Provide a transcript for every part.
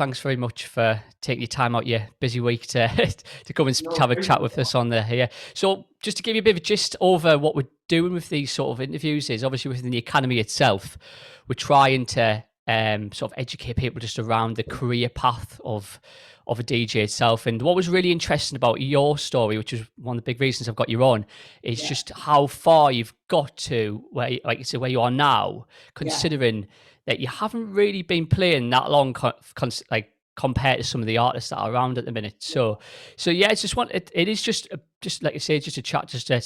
thanks very much for taking your time out your busy week to to come and No have a worries. chat with us on there here. So just to give you a bit of a gist over what we're doing with these sort of interviews is obviously within the academy itself, we're trying to sort of educate people just around the career path of a DJ itself. And what was really interesting about your story, which is one of the big reasons I've got you on, is Yeah, just how far you've got to where, like you say, where you are now, yeah, considering that you haven't really been playing that long, like compared to some of the artists that are around at the minute. So yeah, it's just it is just like you say, just a chat, just to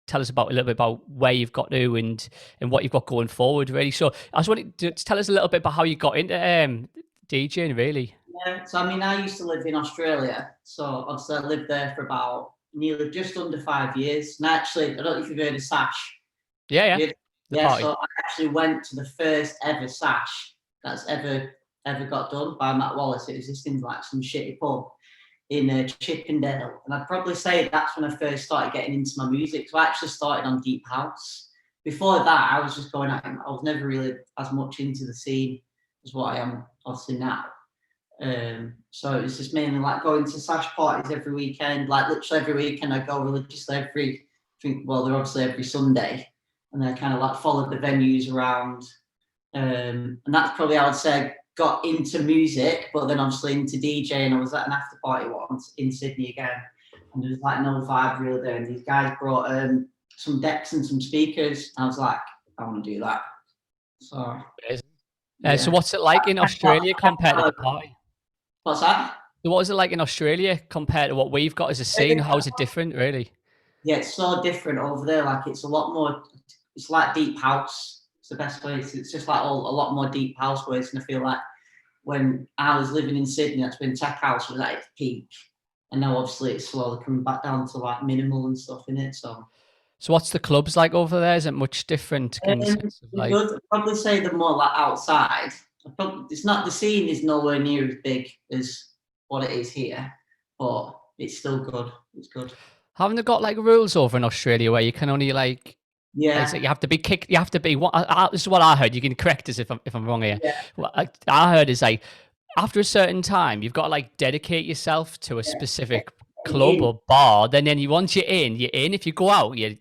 tell us about a little bit about where you've got to and what you've got going forward, really. So I just wanted to tell us a little bit about how you got into DJing, really. yeah. So I mean, I used to live in Australia, so obviously I lived there for about nearly just under 5 years. And actually, I don't know if you've heard of S.A.H. Yeah, yeah, Have you- the Yeah, party. so I actually went to the first ever S.A.H. that's ever got done by Matt Wallace. It was just in like some shitty pub in Chippendale, and I'd probably say that's when I first started getting into my music. So I actually started on deep house. Before that, I was just going out. I was never really as much into the scene as what I am obviously now. So it was just mainly like going to S.A.S.H parties every weekend, like literally every weekend. I go religiously well, they're obviously every Sunday, and then I kind of like followed the venues around. And that's probably I would say I got into music, but then obviously into DJing. I was at an after party once in Sydney again, and there was like no vibe really there. And these guys brought some decks and some speakers. And I was like, I want to do that. So So yeah, what's it like in Australia compared to the what's party? that? So what is it like in Australia compared to what we've got as a scene? How is it different, really? Yeah, it's so different over there. Like it's a lot more. It's like deep house. It's the best place. It's just like a lot more deep house ways. And I feel like when I was living in Sydney, that's when tech house was at its peak, and now obviously it's slowly coming back down to like minimal and stuff in it. So So what's the clubs like over there? Is it much different in the sense of they're like, good. I'd probably say they're more like outside. It's not the scene is nowhere near as big as what it is here, but it's still good. It's good. haven't they got like rules over in Australia where you can only like, it's like Yeah, you have to be kicked, you have to be, this is what I heard, you can correct us if I'm wrong here. yeah, What I heard is like, after a certain time, you've got to like dedicate yourself to a yeah. specific Getting club in. or bar. Then you once you're in, you're in. If you go out, you're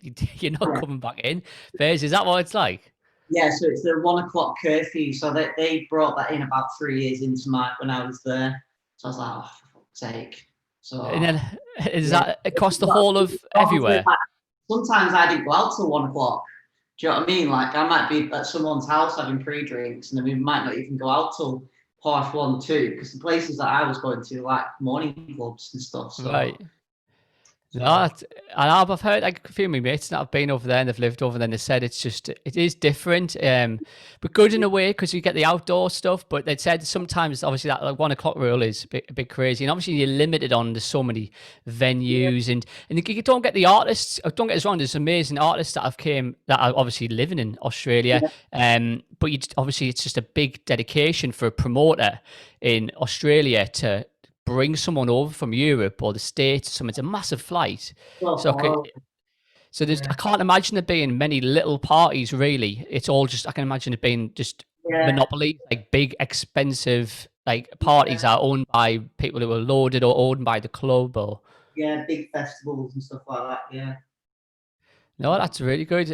not Yeah. coming back in. Fairs, is that what it's like? Yeah, so it's the 1 o'clock curfew. So they brought that in about 3 years into my when I was there. So I was like, oh, for fuck's sake. And So then is yeah, that across the whole of obviously, everywhere? like, sometimes I didn't go out till 1 o'clock. Do you know what I mean? Like I might be at someone's house having pre-drinks, and then we might not even go out till half one, two, because the places that I was going to like morning clubs and stuff. So Right. No, so and I've heard like a few of my mates that have been over there and they've lived over there and they said it is different, but good in a way because you get the outdoor stuff. But they said sometimes obviously that like 1 o'clock rule is a bit crazy, and obviously you're limited on there's so many yeah, venues and you don't get the artists. Don't get us wrong, there's amazing artists that are obviously living in Australia, yeah, but obviously it's just a big dedication for a promoter in Australia to bring someone over from Europe or the States or something. It's a massive flight. well, So, I yeah, can't imagine there being many little parties, really. It's all just, I can imagine it being just yeah, monopoly, like big, expensive, like parties yeah, are owned by people who are loaded or owned by the club or. yeah, big festivals and stuff like that. Yeah. No, So, that's really good.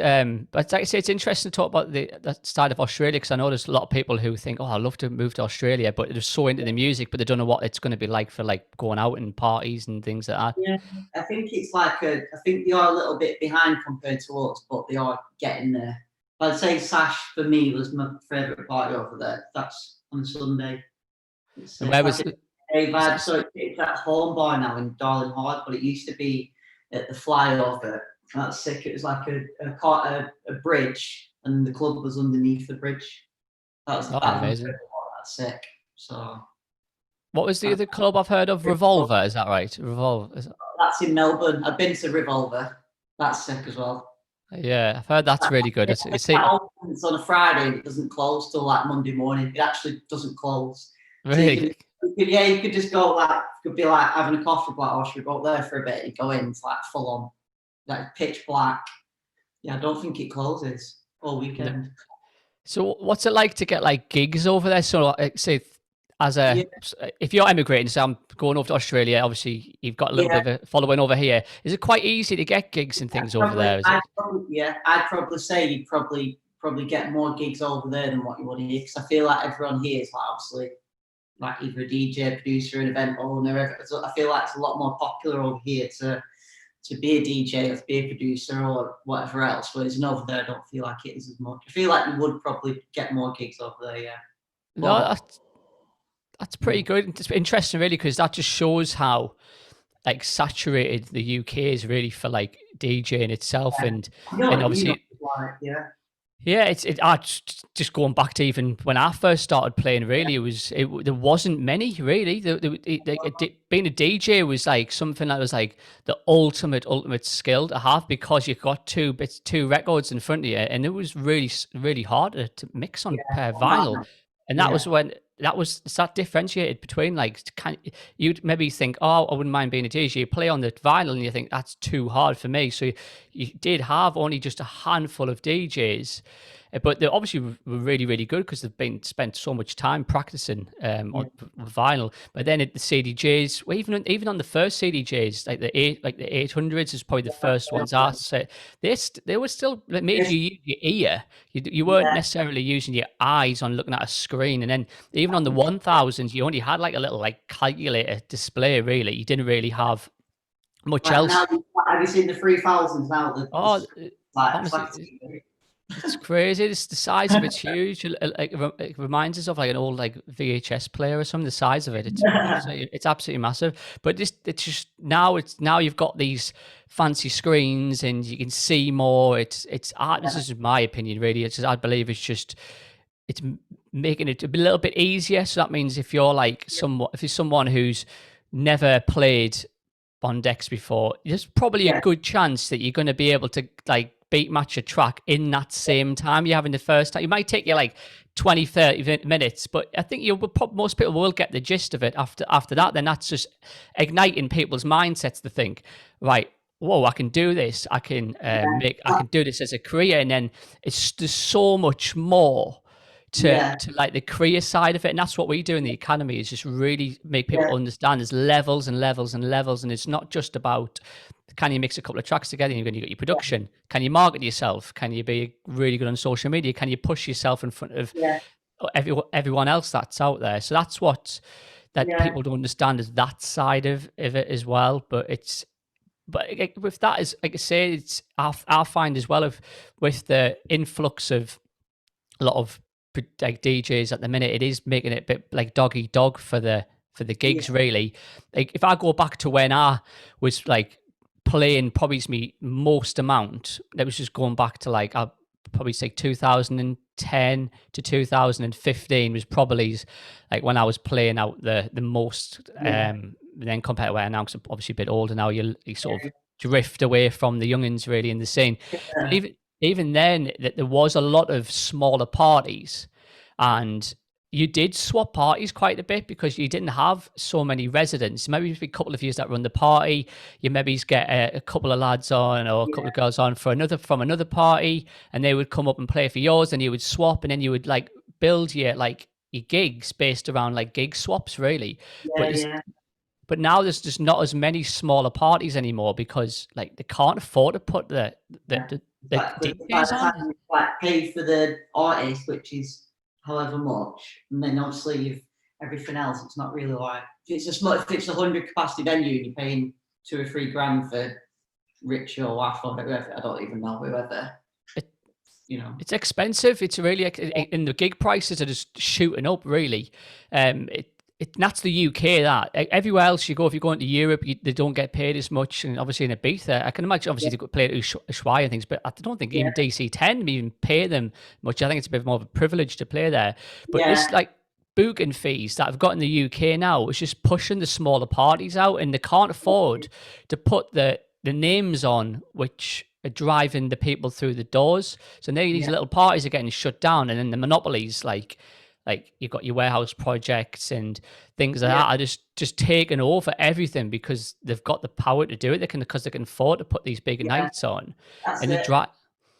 But like I say, it's interesting to talk about that side of Australia because I know there's a lot of people who think, "Oh, I'd love to move to Australia," but they're so into the music, but they don't know what it's going to be like for like going out and parties and things like that. yeah, I think it's like I think they are a little bit behind compared to us, but they are getting there. I'd say S.A.S.H for me was my favourite party over there. That's on Sunday. And It's where like was a day vibe. So it's at Home Bar now in Darling Hard, but it used to be at the flyover. That's sick. It was like a bridge, and the club was underneath the bridge. That's oh, my amazing. favourite part. That's sick. So What was the that's other club I've heard of? Revolver, is that right? Revolver. that's in Melbourne. I've been to Revolver. That's sick as well. Yeah, I've heard that's really good. It opens on a Friday and it doesn't close till like Monday morning. It actually doesn't close. So really. you could just go like, could be like having a coffee, like, oh, should we go up there for a bit? You go in, it's like full on, like pitch black. Yeah, I don't think it closes all weekend. So what's it like to get like gigs over there? So like, say as Yeah, a if you're emigrating, so I'm going over to Australia, obviously you've got a little yeah. bit of a following over here. Is it quite easy to get gigs and things over there? Is it? Yeah, I'd probably say you'd probably get more gigs over there than what you would here, because I feel like everyone here is like obviously like either a DJ, producer, an event owner. So I feel like it's a lot more popular over here to be a DJ or to be a producer or whatever else. Whereas over there, I don't feel like it is as much. I feel like you would probably get more gigs over there, yeah. No, But that's pretty good. It's interesting, really, because that just shows how like saturated the UK is really for like DJing itself, yeah, and you know, obviously like yeah, yeah, just going back to even when I first started playing. Really, there wasn't many really. Being a DJ was like something that was like the ultimate skill to have, because you got two records in front of you, and it was really hard to mix on yeah, per well, vinyl. And that yeah, was when that differentiated between like you'd maybe think, oh, I wouldn't mind being a DJ. You play on the vinyl and you think that's too hard for me. So you did have only just a handful of DJs, but they obviously were really good because they've been spent so much time practicing yeah, on vinyl. But then at the CDJs, well, even on the first CDJs, like the 800s is probably the first ones I said. They were still, it made you use your ear. You weren't yeah. necessarily using your eyes on looking at a screen. And then even on the 1000s, you only had like a little like calculator display. Really, you didn't really have much Like else. now, have you seen the 3000s now? Oh, Like it's like a honestly, TV. it's crazy. The size of it's huge. Like it reminds us of like an old like VHS player or something. The size of it, it's absolutely massive. But it's just now you've got these fancy screens and you can see more. It's art. This is my opinion, really. It's just, I believe it's making it a little bit easier. So that means if you're like if you're someone who's never played on decks before, there's probably a Yeah, good chance that you're going to be able to like beat match a track in that same time you're having the first time. It might take you like 20, 30 minutes, but I think most people will get the gist of it after that. Then that's just igniting people's mindsets to think, right, whoa, I can do this. I can do this as a career. And then there's so much more yeah, to like the career side of it. And that's what we do in the academy, is just really make people yeah, understand there's levels and levels and levels. And it's not just about, can you mix a couple of tracks together and you got your production? Can you market yourself? Can you be really good on social media? Can you push yourself in front of yeah, everyone else that's out there? So that's what that yeah, people don't understand, is that side of it as well. But with that, is like I say, I find as well of with the influx of a lot of like DJs at the minute, it is making it a bit like dog eat dog for the yeah, gigs, really. Like if I go back to when I was like playing probably me most amount, that was just going back to like I probably say 2010 to 2015 was probably like when I was playing out the most. yeah, Then compared to where I now, because I'm obviously a bit older now, you sort of drift away from the youngins really in the scene. But yeah, even then, that there was a lot of smaller parties, and you did swap parties quite a bit because you didn't have so many residents. Maybe a couple of years that run the party, you maybe get a couple of lads on or a couple of girls on for another party, and they would come up and play for yours, and you would swap, and then you would like build your gigs based around like gig swaps, really. But yeah, yeah. but now there's just not as many smaller parties anymore because like they can't afford to put the Yeah. the, the But by DJs the time on. you like pay for the artist, which is however much, and then obviously you've everything else, it's not really like if it's 100 capacity venue and you're paying 2 or 3 grand for Rich or Waff or whoever, I don't even know whoever, It, you know. it's expensive. It's really, and the gig prices are just shooting up. Really, that's the UK. That everywhere else you go, if you go into Europe, they don't get paid as much. And obviously in Ibiza, I can imagine obviously Yeah, they could play at Ushuaia and things, but I don't think yeah, even DC 10 even pay them much. I think it's a bit more of a privilege to play there. But yeah, this like booking fees that I've got in the UK now is just pushing the smaller parties out, and they can't afford to put the names on which are driving the people through the doors. So now these yeah, little parties are getting shut down, and then the monopolies like you've got your warehouse projects and things like yeah, that are just taking over everything because they've got the power to do it. Because they can afford to put these big yeah. nights on, That's and they it. drive.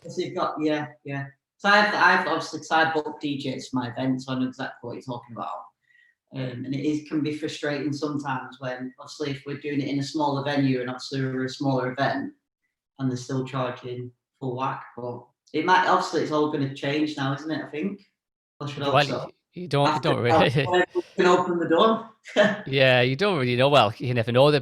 So you've got yeah, yeah. So I've obviously, because I book DJs for my events, so I know exactly what you're talking about. And can be frustrating sometimes when, obviously, if we're doing it in a smaller venue and obviously we're a smaller event and they're still charging full whack. But it might, obviously, it's all going to change now, isn't it? I think. I should hope Well, so. you don't After really. we can open the door. Yeah, you don't really know. Well, you never know. The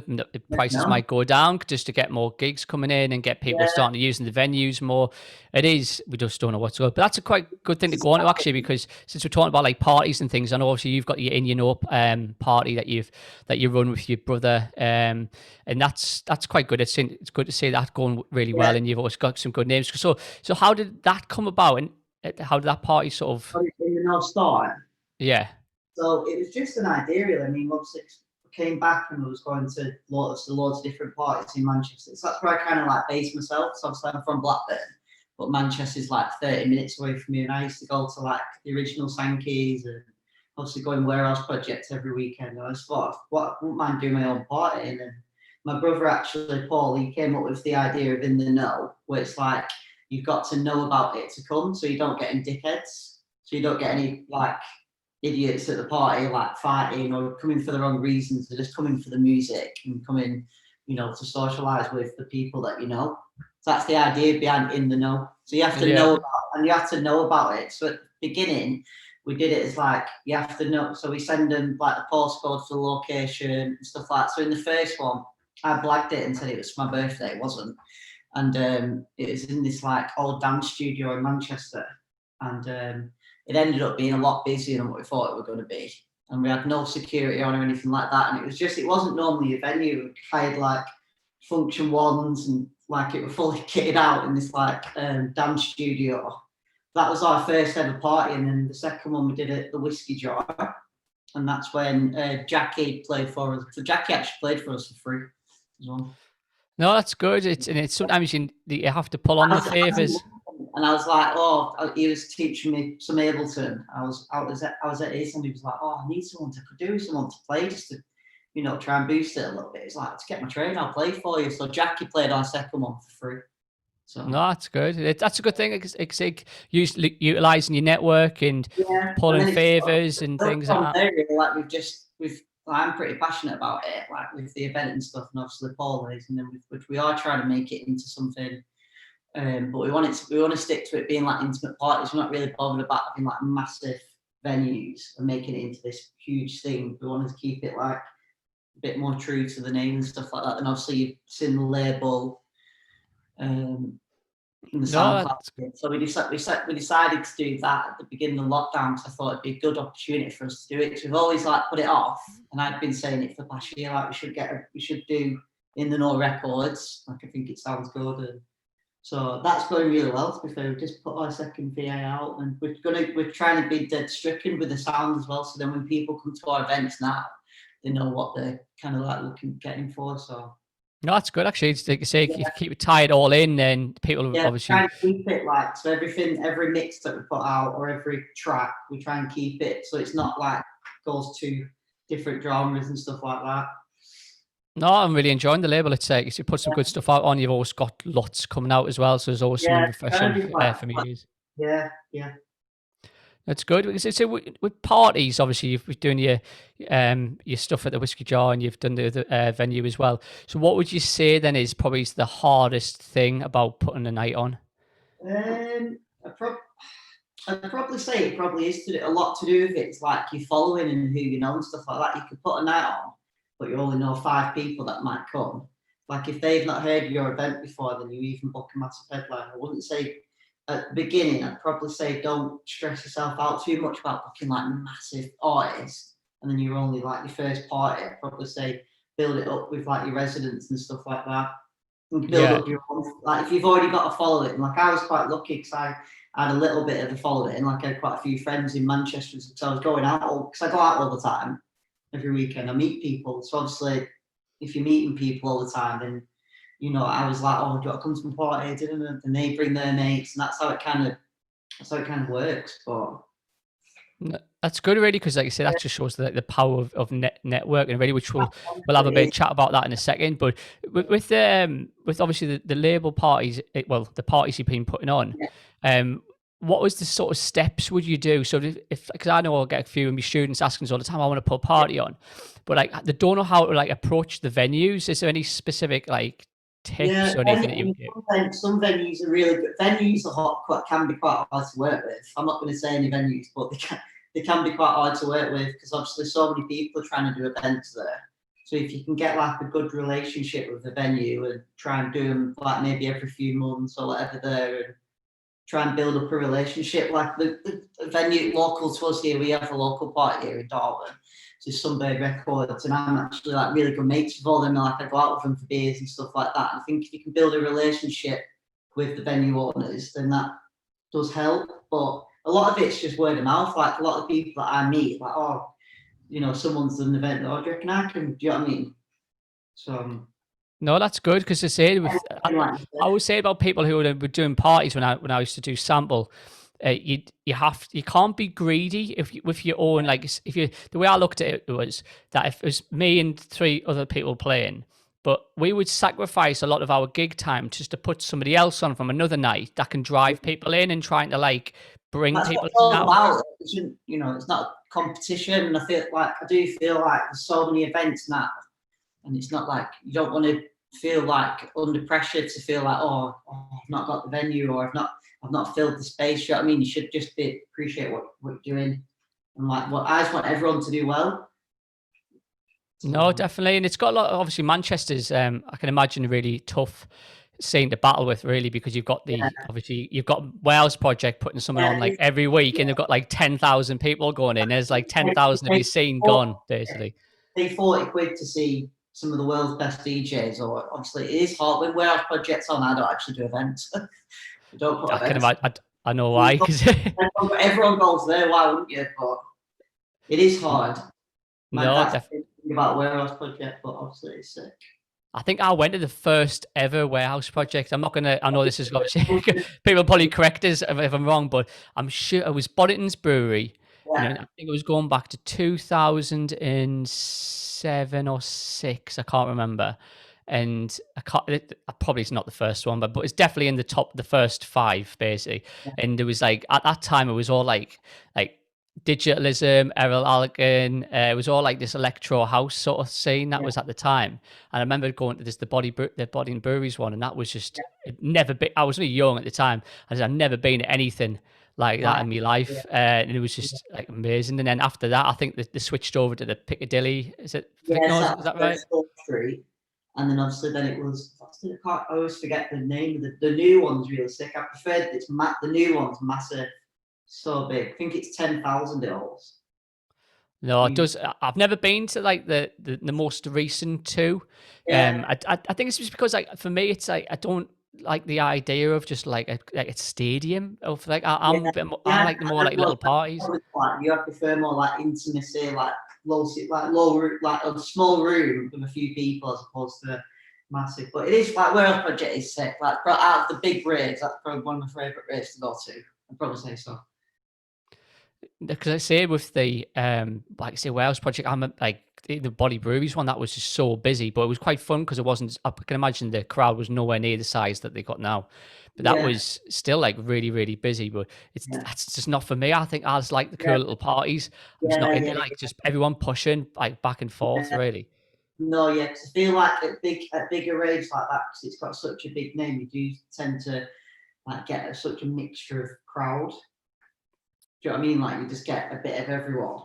prices No. might go down just to get more gigs coming in and get people Yeah. starting to using the venues more. It is. We just don't know what's going. But that's a quite good thing to go on to, actually, because since we're talking about like parties and things, I know obviously you've got your In Your Know party that you run with your brother, and that's quite good. It's good to see that going really well, and you've always got some good names. So how did that come about, and how did that party sort of? In the North Star. Yeah. So it was just an idea, really. I mean, obviously, I came back and I was going to loads of different parties in Manchester. So that's where I kind of like based myself. So obviously, I'm from Blackburn, but Manchester's like 30 minutes away from me. And I used to go to like the original Sankeys and obviously going warehouse projects every weekend. And I just thought, I wouldn't mind doing my own party. And then my brother, actually, Paul, he came up with the idea of In the Know, where it's like you've got to know about it to come, so you don't get any dickheads. So you don't get any like idiots at the party like fighting or coming for the wrong reasons. They're just coming for the music and coming, to socialise with the people that you know. So that's the idea behind In the Know. So you have to know about, and you have to know about it. So at the beginning, we did it as like you have to know. So we send them like the postcode for the location and stuff like that. So in the first one, I blagged it and said it was for my birthday. It wasn't, and it was in this like old dance studio in Manchester, and it ended up being a lot busier than what we thought it was going to be. And we had no security on or anything like that. And it wasn't normally a venue. We hired like function ones and like it was fully kitted out in this like dance studio. That was our first ever party. And then the second one we did at the Whiskey Jar. And that's when Jackie played for us. So Jackie actually played for us for free as well. No, that's good. It's sometimes you have to pull on the favours. And I was like, he was teaching me some Ableton. I was at his, and he was like, I need someone to play just to, try and boost it a little bit. It's like, to get my train, I'll play for you. So Jackie played our second one for free. So no, that's good. That's a good thing. It's like utilising your network and pulling favours and things like that. Like I'm pretty passionate about it, like with the event and stuff, and obviously Paul is, and then which we are trying to make it into something. But we want to stick to it being like intimate parties. We're not really bothered about having like massive venues and making it into this huge thing. We wanted to keep it like a bit more true to the name and stuff like that. And obviously you've seen the label in the SoundCloud. So we decided to do that at the beginning of lockdown, because I thought it'd be a good opportunity for us to do it. Because we've always like put it off, and I'd been saying it for the past year, like we should do In the Know Records. Like I think it sounds good. And so that's going really well. To be fair, we just put our second VA out, and we're trying to be dead stricken with the sound as well. So then when people come to our events now, they know what they're kind of like getting for. So no, that's good actually. It's like you say, if you keep it tied all in, then people obviously try and keep it like, so every mix that we put out or every track, we try and keep it so it's not like goes to different genres and stuff like that. No, I'm really enjoying the label. It's like you put some good stuff out on. You've always got lots coming out as well, so there's always something refreshing for me. Yeah. That's good. So with parties, obviously you've been doing your stuff at the Whiskey Jar, and you've done the other venue as well. So what would you say then is probably the hardest thing about putting a night on? I'd probably say it probably is a lot to do with it. It's like your following and who you know and stuff like that. You could put a night on, but you only know 5 people that might come. Like if they've not heard your event before, then you even book a massive headline. I wouldn't say at the beginning, I'd probably say don't stress yourself out too much about booking like massive artists, and then you're only like your first party. I'd probably say build it up with like your residents and stuff like that. And build up your own, like if you've already got a following. Like I was quite lucky because I had a little bit of a following. Like I had quite a few friends in Manchester, so I was going out because I go out all the time. Every weekend I meet people. So obviously, if you're meeting people all the time, then I was like, do you want to come to my party? And they bring their mates, and that's how it kind of works. But that's good, really, because like you said, that just shows the power of networking, really, which we'll have a bit of chat about that in a second. But with obviously the label parties, the parties you've been putting on, what was the sort of steps would you do? So if because I know I'll get a few of my students asking us all the time, I want to put a party on, but like they don't know how to like approach the venues. Is there any specific like tips Yeah, or anything that you would do? some venues are really good. Venues are can be quite hard to work with. I'm not going to say any venues, but they can be quite hard to work with because obviously so many people are trying to do events there. So if you can get like a good relationship with the venue and try and do them like maybe every few months or whatever there, and try and build up a relationship. Like the venue local to us here, we have a local party here in Darwin. It's Sunbird Records, and I'm actually like really good mates with all them. Like I go out with them for beers and stuff like that. And I think if you can build a relationship with the venue owners, then that does help. But a lot of it's just word of mouth. Like a lot of people that I meet, like, oh, you know, someone's done an event. Oh, do you reckon I can? Do you know what I mean? So No, that's good because I say I would say about people who were doing parties when I used to do sample. You can't be greedy if you, with your own like if you the way I looked at it was that if it was me and 3 other people playing, but we would sacrifice a lot of our gig time just to put somebody else on from another night that can drive people in and trying to like bring that's what people it's all down. about. It shouldn't, you know, it's not competition. And I do feel like there's so many events now, and it's not like you don't want to feel like under pressure to feel like, I've not got the venue or I've not filled the space. You know what I mean? You should just appreciate what you're doing, and like what I just want everyone to do well. No, So, definitely, and it's got a lot. Obviously, Manchester's I can imagine really tough scene to battle with, really, because you've got yeah, obviously you've got Wales Project putting someone on like every week, and they've got like 10,000 people going in. There's like 10,000 of your scene gone, basically. pay 40 quid to see some of the world's best DJs, or obviously it is hard when Warehouse Project's on. I don't actually do events. I don't put I can events. imagine. I know why, because Everyone goes there. Why wouldn't you? But it is hard. no, That's the thing about Warehouse Project, but obviously it's sick. I think I went to the first ever warehouse project. I'm not gonna. I know this is obviously people probably correct us if I'm wrong, but I'm sure it was Boddington's Brewery. And I Yeah, think it was going back to 2007 or six. I can't remember. And I can't. Probably it's not the first one, but it's definitely in the first five, basically. And there was like at that time it was all like digitalism, Errol Alligan. It was all like this electro house sort of scene that yeah, was at the time. And I remember going to the Body and Breweries one, and that was just never been. I was really young at the time. I've never been to anything like that right. in my Yeah, life, and it was yeah. just like amazing. And then after that, I think they switched over to the Piccadilly. Is it? Yes, No, is that was that right? first Thorpe Street, and then obviously then it was. I always forget the name of the new one's really sick. I preferred the new one's massive, so big. I think it's 10,000 it holds. No, it You, does. I've never been to like the most recent two. yeah, I think it's just because like for me, it's like I don't like the idea of just like a stadium of like yeah, I'm a bit more, I yeah. like the more like little parties. Like you prefer more like intimacy, like like a small room with a few people as opposed to massive. But it is like Warehouse Project is sick. Like out of the big raves, that's probably one of my favourite raves to go to. I'd probably say so. Because I say with the like I say Wales project, like the Body Breweries one that was just so busy, but it was quite fun because it wasn't. I can imagine the crowd was nowhere near the size that they got now, but that Yeah, was still like really busy. But yeah, that's just not for me. I think I just like the yeah, cool little parties. I'm just not yeah, into yeah, like just everyone pushing like back and forth. yeah. Really, No, yeah, 'cause I feel like at bigger raves like that, because it's got such a big name, you do tend to like get such a mixture of crowd. Do you know what I mean? Like you just get a bit of everyone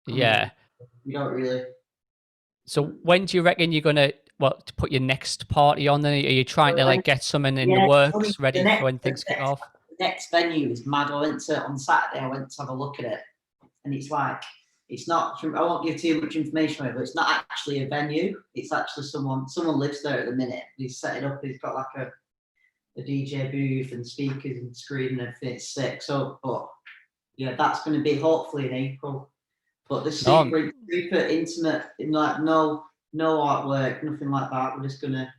coming in. yeah. You don't really. So when do you reckon you're gonna to put your next party on? Then are you trying to like get something in the Yeah, funny. works ready for when things kick off? The next venue is mad. I went to on Saturday. I went to have a look at it, and it's like it's not. I won't give too much information away, but it's not actually a venue. It's actually someone lives there at the minute. He's set it up. He's got like a DJ booth and speakers and screen and everything. It's sick. So, but yeah, that's going to be hopefully in April. But the No, super intimate, like no artwork, nothing like that. We're just gonna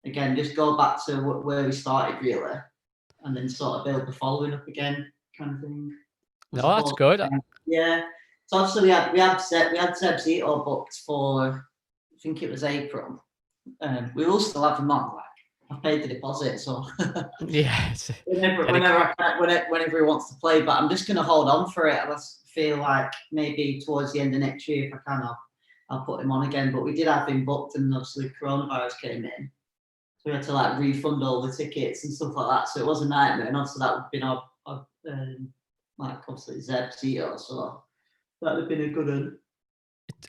again just go back to where we started really, and then sort of build the following up again, kind of thing. I no, that's suppose. good. Yeah. So obviously we had Zebzito booked for I think it was April. We will still have him on. Like I've paid the deposit, so Yeah. whenever he wants to play. But I'm just going to hold on for it. I just feel like maybe towards the end of next year, if I can, I'll put him on again. But we did have him booked, and obviously coronavirus came in, so we had to like refund all the tickets and stuff like that. So it was a nightmare, and also that would have been our like obviously Zeb CEO, so that would have been a good one.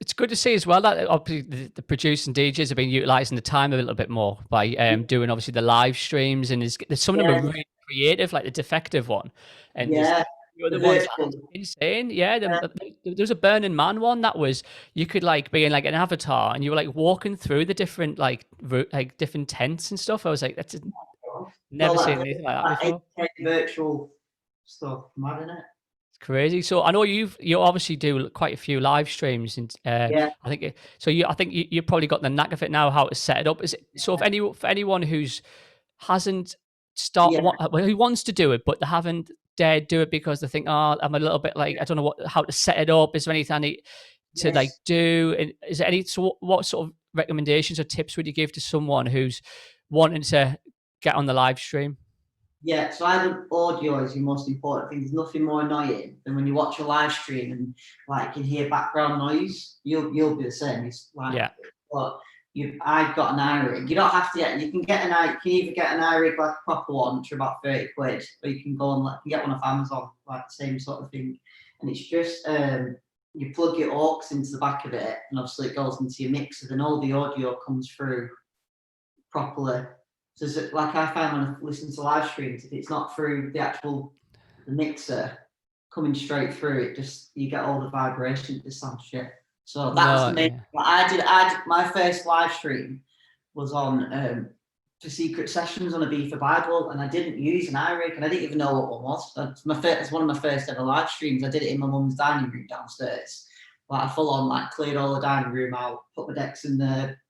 It's good to see as well that obviously the producers and DJs have been utilising the time a little bit more by doing obviously the live streams, and there's some of them are Yeah, really creative, like the defective one, and there's yeah, the the other ones that are virtual. insane. Yeah, Yeah, there was a Burning Man one that was you could like be in like an avatar and you were like walking through the different like like different tents and stuff. I was like, that's so never seen anything like that like before. 8K virtual stuff, mad isn't it? Crazy. So I know you obviously do quite a few live streams, and Yeah, I think so. I think you probably got the knack of it now, how to set it up. Is it so? If any for anyone who's hasn't yeah, who wants to do it, but they haven't dared do it because they think, oh, I'm a little bit like I don't know how to set it up. Is there anything I need to like yes. do? And is there any so what sort of recommendations or tips would you give to someone who's wanting to get on the live stream? Yeah, so I think audio is the most important thing. There's nothing more annoying than when you watch a live stream and like you hear background noise. You'll be the same. It's like, Yeah. but I've got an iRig. You don't have to get. You can get you can either get an iRig like a proper one for about 30 quid, or you can go and like, you can get one off Amazon, like the same sort of thing. And it's just you plug your aux into the back of it, and obviously it goes into your mixer. Then all the audio comes through properly. So is it, like I find when I listen to live streams, if it's not through the mixer coming straight through, it just you get all the vibration. It just sounds shit. So that was the No. main. Yeah. I did my first live stream was on for Secret Sessions on Ibiza Bible, and I didn't use an iRig, and I didn't even know what one was. It's one of my first ever live streams. I did it in my mum's dining room downstairs. Like I full on like cleared all the dining room out, put my decks in there,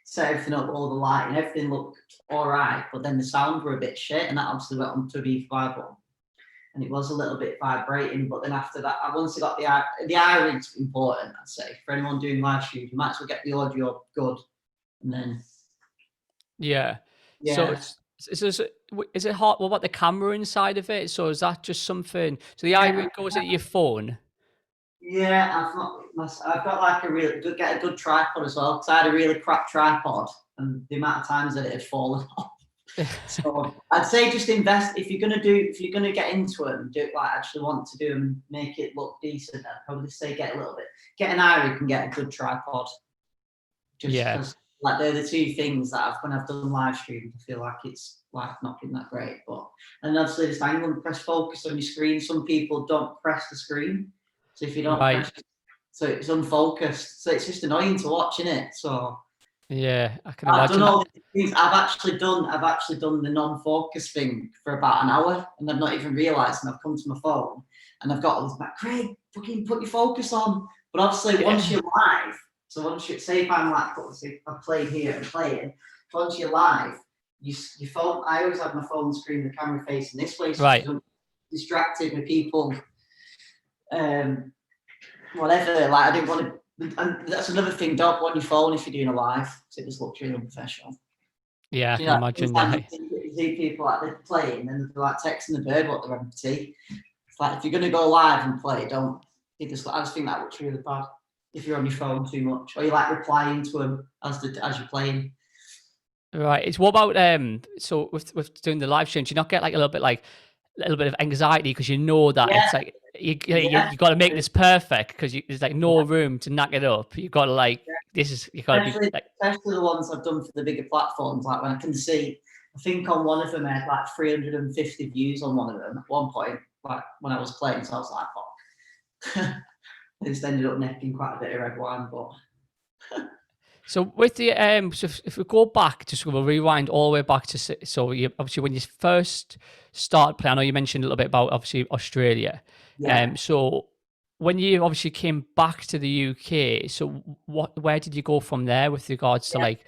set everything up, all the lighting, everything looked all right, but then the sound were a bit shit, and that obviously went on to be Bible, and it was a little bit vibrating. But then after that, I once I got the iRig's important, I'd say, for anyone doing live streams, you might as well get the audio good, and then Yeah. So yeah, is it hard? What about the camera inside of it? So is that just something? So the yeah, iRig goes into your phone. yeah. I've got like get a good tripod as well, because I had a really crap tripod, and the amount of times that it had fallen off. So I'd say just invest if you're gonna get into them, do like actually want to do them, make it look decent. I'd probably say get an iRig and get a good tripod. Just Yeah. because like they're the two things that when I've done live streams, I feel like it's like not been that great. But and obviously this thing when press focus on your screen, some people don't press the screen. So if you don't Right. press, so it's unfocused. So it's just annoying to watch, isn't it? So Yeah. I can I've done imagine that. all these things. I've actually done the non-focus thing for about an hour, and I've not even realised. And I've come to my phone, and I've got all this like, Craig, fucking put your focus on. But obviously, once Yeah. you're live, so once you say if I'm like, say I play here and playing, once you're live, your phone. I always have my phone screen, the camera facing this way, so Right. I'm distracted with people. Whatever. Like I didn't want to. And that's another thing. Don't go on your phone if you're doing a live, because it just looks really unprofessional. Yeah. I You can know, imagine. sometimes Yeah. you see people like they're playing and they're like texting the bird what they're having for tea. It's like if you're gonna go live and play, don't. I just think that looks really bad if you're on your phone too much, or you're like replying to them as you're playing. Right. It's what about so with doing the live stream, do you not get like a little bit of anxiety because you know that Yeah, it's like yeah, you got to make this perfect because there's like no room to knock it up. You got to like you got to be especially like especially the ones I've done for the bigger platforms. Like when I can see, I think on one of them I had like 350 views on one of them at one point. Like when I was playing, so I was like, fuck. I just ended up necking quite a bit of red wine, but so with the so if we go back, just we'll rewind all the way back to so you obviously when you first started playing, I know you mentioned a little bit about obviously Australia. yeah. So when you obviously came back to the UK, so where did you go from there with regards to Yeah, like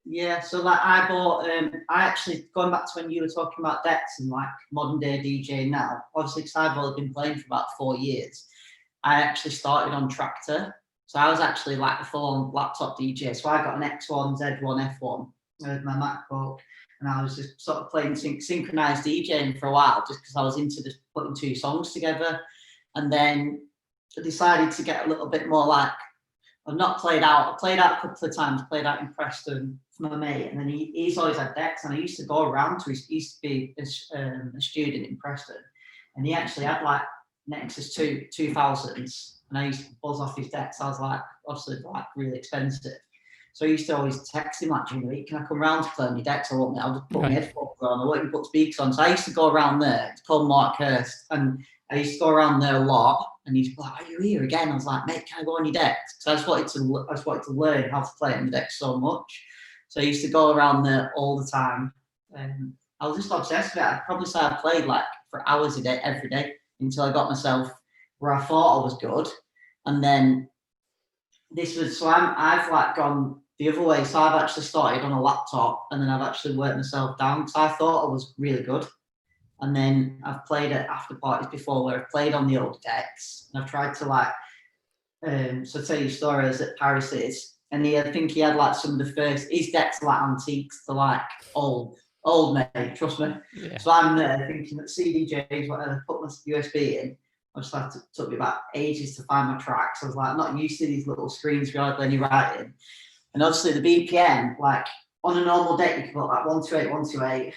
yeah. So like I bought I actually going back to when you were talking about decks and like modern day DJ now, obviously because I've only been playing for about 4 years, I actually started on Tractor. So I was actually like a full on laptop DJ. So I got an X1, Z1, F1, my MacBook, and I was just sort of playing synchronized DJing for a while, just because I was into just putting two songs together. And then I decided to get a little bit more like, I've not played out. I played out a couple of times, played out in Preston for my mate, and then he's always had decks, and I used to go around to, he used to be a student in Preston, and he actually had like Nexus 2000s, and I used to buzz off his decks. I was like, obviously like really expensive. So I used to always text him like, during the week, can I come round to play on your decks? I'll just put my headphones on, I won't put speakers on. So I used to go around there. It's called Mark Hurst, and I used to go around there a lot. And he's like, are you here again? I was like, mate, can I go on your decks? Because I just wanted to learn how to play on the decks so much. So I used to go around there all the time. And I was just obsessed with it. I'd probably say I played like for hours a day, every day, until I got myself where I thought I was good. And then I've like gone the other way. So I've actually started on a laptop, and then I've actually worked myself down. So I thought I was really good. And then I've played at after parties before where I've played on the old decks, and I've tried to like, so tell you stories at Paris's, and I think he had like some of the first, his decks are like antiques, they're like old, mate, trust me. Yeah. So I'm there thinking that CDJs, whatever, put my USB in. I just had to, took me about ages to find my tracks. I was like, not used to these little screens with hardly any writing. And obviously the BPM, like on a normal deck, you can put like 128, 128,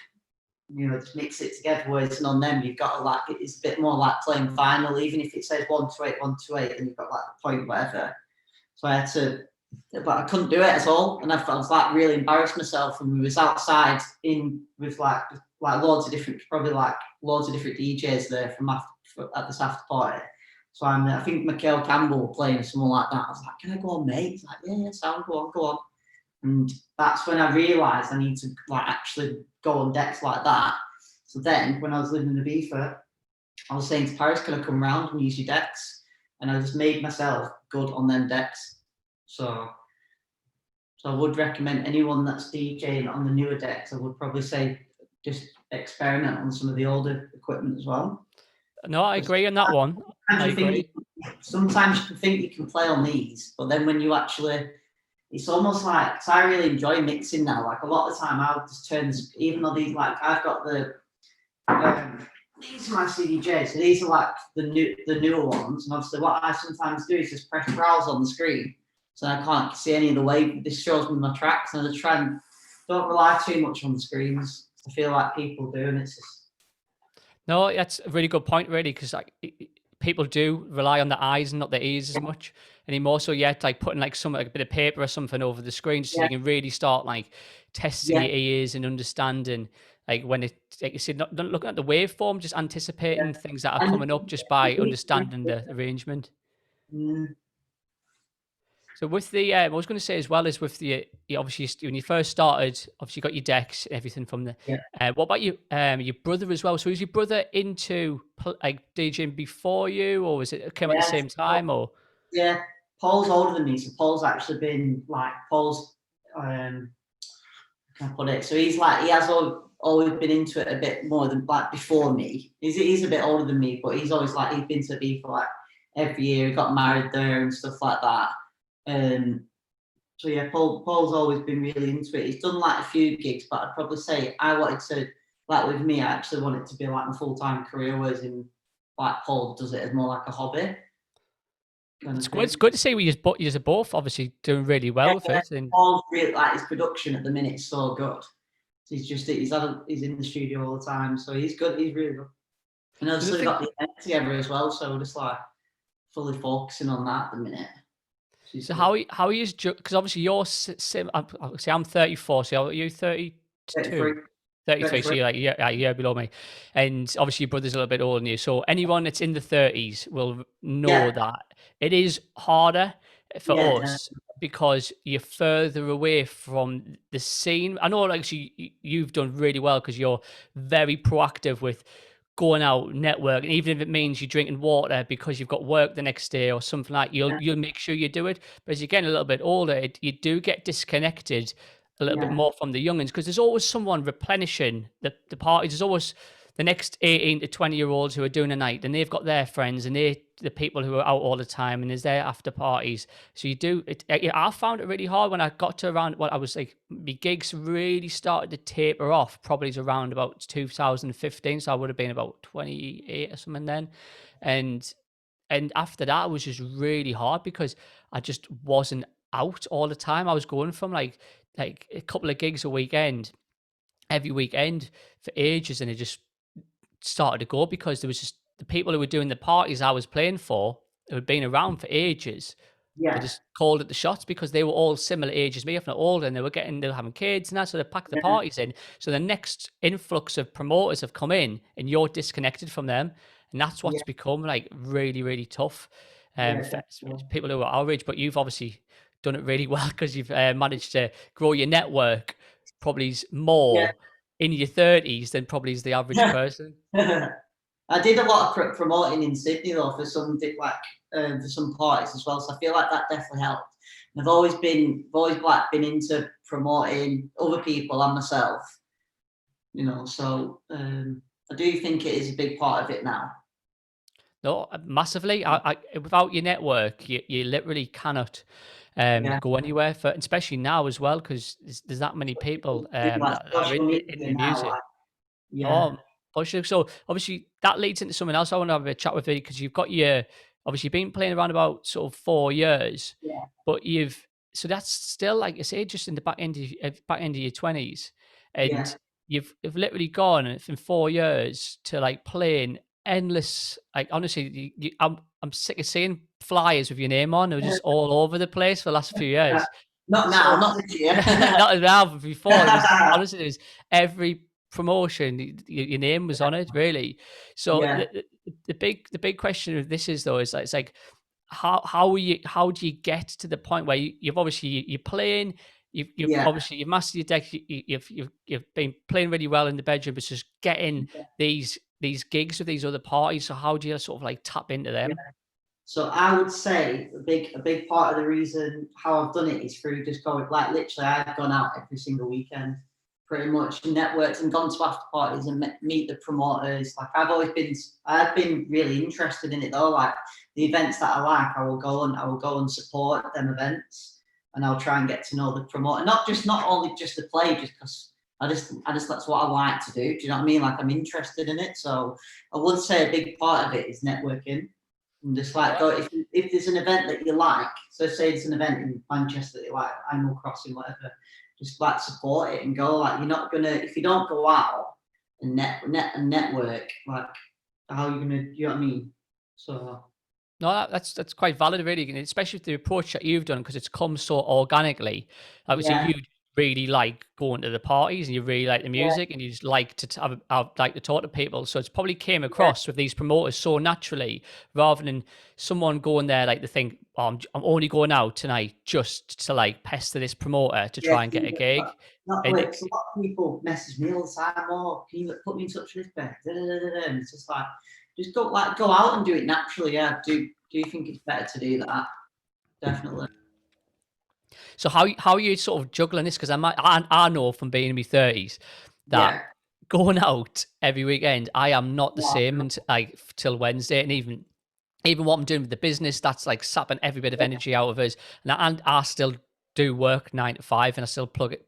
just mix it together. Whereas on them, you've got to like, it's a bit more like playing vinyl, even if it says 128, 128, and you've got like a point, whatever. So I had to, but I couldn't do it at all. And I was like really embarrassed myself. And we was outside with like loads of different, probably like loads of different DJs there at this after party. So I think Michael Campbell playing someone like that. I was like, can I go on, mate? He's like, yeah, sound, go on. And that's when I realised I need to like actually go on decks like that. So then when I was living in Ibiza, I was saying to Paris, can I come round and use your decks? And I just made myself good on them decks. So I would recommend anyone that's DJing on the newer decks, I would probably say just experiment on some of the older equipment as well. No, I agree on that one. I agree. Sometimes you can think you can play on these, but then when you actually, it's almost like, so I really enjoy mixing now. Like a lot of the time I'll just turn this, even though these, like I've got these are my CDJs, so these are like the newer ones. And obviously what I sometimes do is just press browse on the screen. So I can't see any of the way this shows me my tracks. And I just try and don't rely too much on the screens. I feel like people do, and it's just. No, that's a really good point, really, because like people do rely on the eyes and not the ears as much anymore. So yeah, like putting like a bit of paper or something over the screen, so you can really start like testing your ears and understanding, like when it, like you said, not looking at the waveform, just anticipating things that are coming up just by understanding the arrangement. So with the, I was going to say as well as with the, obviously when you first started, obviously you got your decks, everything from the. What about you, your brother as well? So was your brother into like DJing before you, or was it came at the same time, or? Yeah, Paul's older than me, so Paul's actually been like can I put it? So he's like, he has always been into it a bit more than like before me. He's a bit older than me, but he's always like, he's been to the for like every year. He got married there and stuff like that. So yeah, Paul's always been really into it. He's done like a few gigs, but I'd probably say I wanted to, like with me, I actually want it to be like my full-time career, whereas in like Paul does it as more like a hobby. It's good to see you're both obviously doing really well with it. And Paul's really like his production at the minute is so good. He's in the studio all the time, so he's good. He's really good. And obviously got the event together as well, so we're just like fully focusing on that at the minute. So how are you? Because obviously you're I'm 34, so are you 32? 33, so you're like a year below me, and obviously your brother's a little bit older than you. So anyone that's in the 30s will know that it is harder for us because you're further away from the scene. I know, like, you've done really well because you're very proactive with going out, networking, even if it means you're drinking water because you've got work the next day or something like that, you'll make sure you do it. But as you get a little bit older, you do get disconnected a little bit more from the youngins because there's always someone replenishing the party. There's always the next 18 to 20-year-olds who are doing a night, and they've got their friends, and they the people who are out all the time, and there's their after parties. So you do it. I found it really hard when I got to around what I was like. My gigs really started to taper off. Probably around about 2015. So I would have been about 28 or something then, and after that it was just really hard because I just wasn't out all the time. I was going from like a couple of gigs a weekend every weekend for ages, and it just started to go because there was just the people who were doing the parties I was playing for, who had been around for ages. They Yeah, just called it the shots because they were all similar age as me, if not older, and they were having kids and that, so they packed the yeah, parties in. So the next influx of promoters have come in, and you're disconnected from them, and that's yeah, what's become like really, really tough yeah, for definitely. people who are our age. But you've obviously done it really well because you've managed to grow your network probably Yeah. more in your 30s than probably is the average person. I did a lot of promoting in Sydney though for for some parties as well. So I feel like that definitely helped. And I've always like been into promoting other people and myself. So I do think it is a big part of it now. No, massively. Without your network, you literally cannot Yeah, go anywhere. For especially now as well, because there's that many people like that are social in media the now, music. like yeah, Oh, obviously. So obviously that leads into something else I want to have a chat with you because you've got your obviously been playing around about sort of 4 years, yeah, but you've so that's still like I say just in the back end of your 20s, yeah, and you've literally gone in 4 years to like playing endless. Like honestly, I'm sick of seeing flyers with your name on. They're just all over the place for the last few yeah. years. Not now, So not this year. not as well, but before it was honestly, it was every promotion, your name was on it, really. So Yeah, the big question of this is though is like, it's like how do you get to the point where you've obviously you're playing, you've yeah. obviously you've mastered your deck, you've been playing really well in the bedroom, but it's just getting these gigs with these other parties. So how do you sort of like tap into Yeah. them? So I would say a big part of the reason how I've done it is through just going like literally I've gone out every single weekend, pretty much networked and gone to after parties and meet the promoters. Like I've been really interested in it though. Like the events that I like, I will go and support them events, and I'll try and get to know the promoter. Not only just to play, just because I just that's what I like to do. Do you know what I mean? Like I'm interested in it. So I would say a big part of it is networking. And just like go if there's an event that you like, so say it's an event in Manchester that you like, Animal Crossing, whatever, just like support it and go. Like you're not gonna if you don't go out and network, like how are you gonna you know what I mean? So No, that's quite valid, really, and especially with the approach that you've done because it's come so organically. Obviously, yeah, you really like going to the parties, and you really like the yeah, music, and you just like to have like to talk to people. So it's probably came yeah, across with these promoters so naturally, rather than someone going there like they think, oh, I'm only going out tonight just to like pester this promoter to yeah. try and get a gig. Not And quick. So a lot of people message me all the time. Oh, can you put me in touch with this bed? And it's just like, just go out and do it naturally. Yeah. Do you think it's better to do that? Definitely. so how are you sort of juggling this? Because I know from being in my 30s that Yeah. going out every weekend, I am not the Yeah. same until like till Wednesday, and even what I'm doing with the business, that's like sapping every bit of energy out of us. And I still do work 9 to 5, and I still put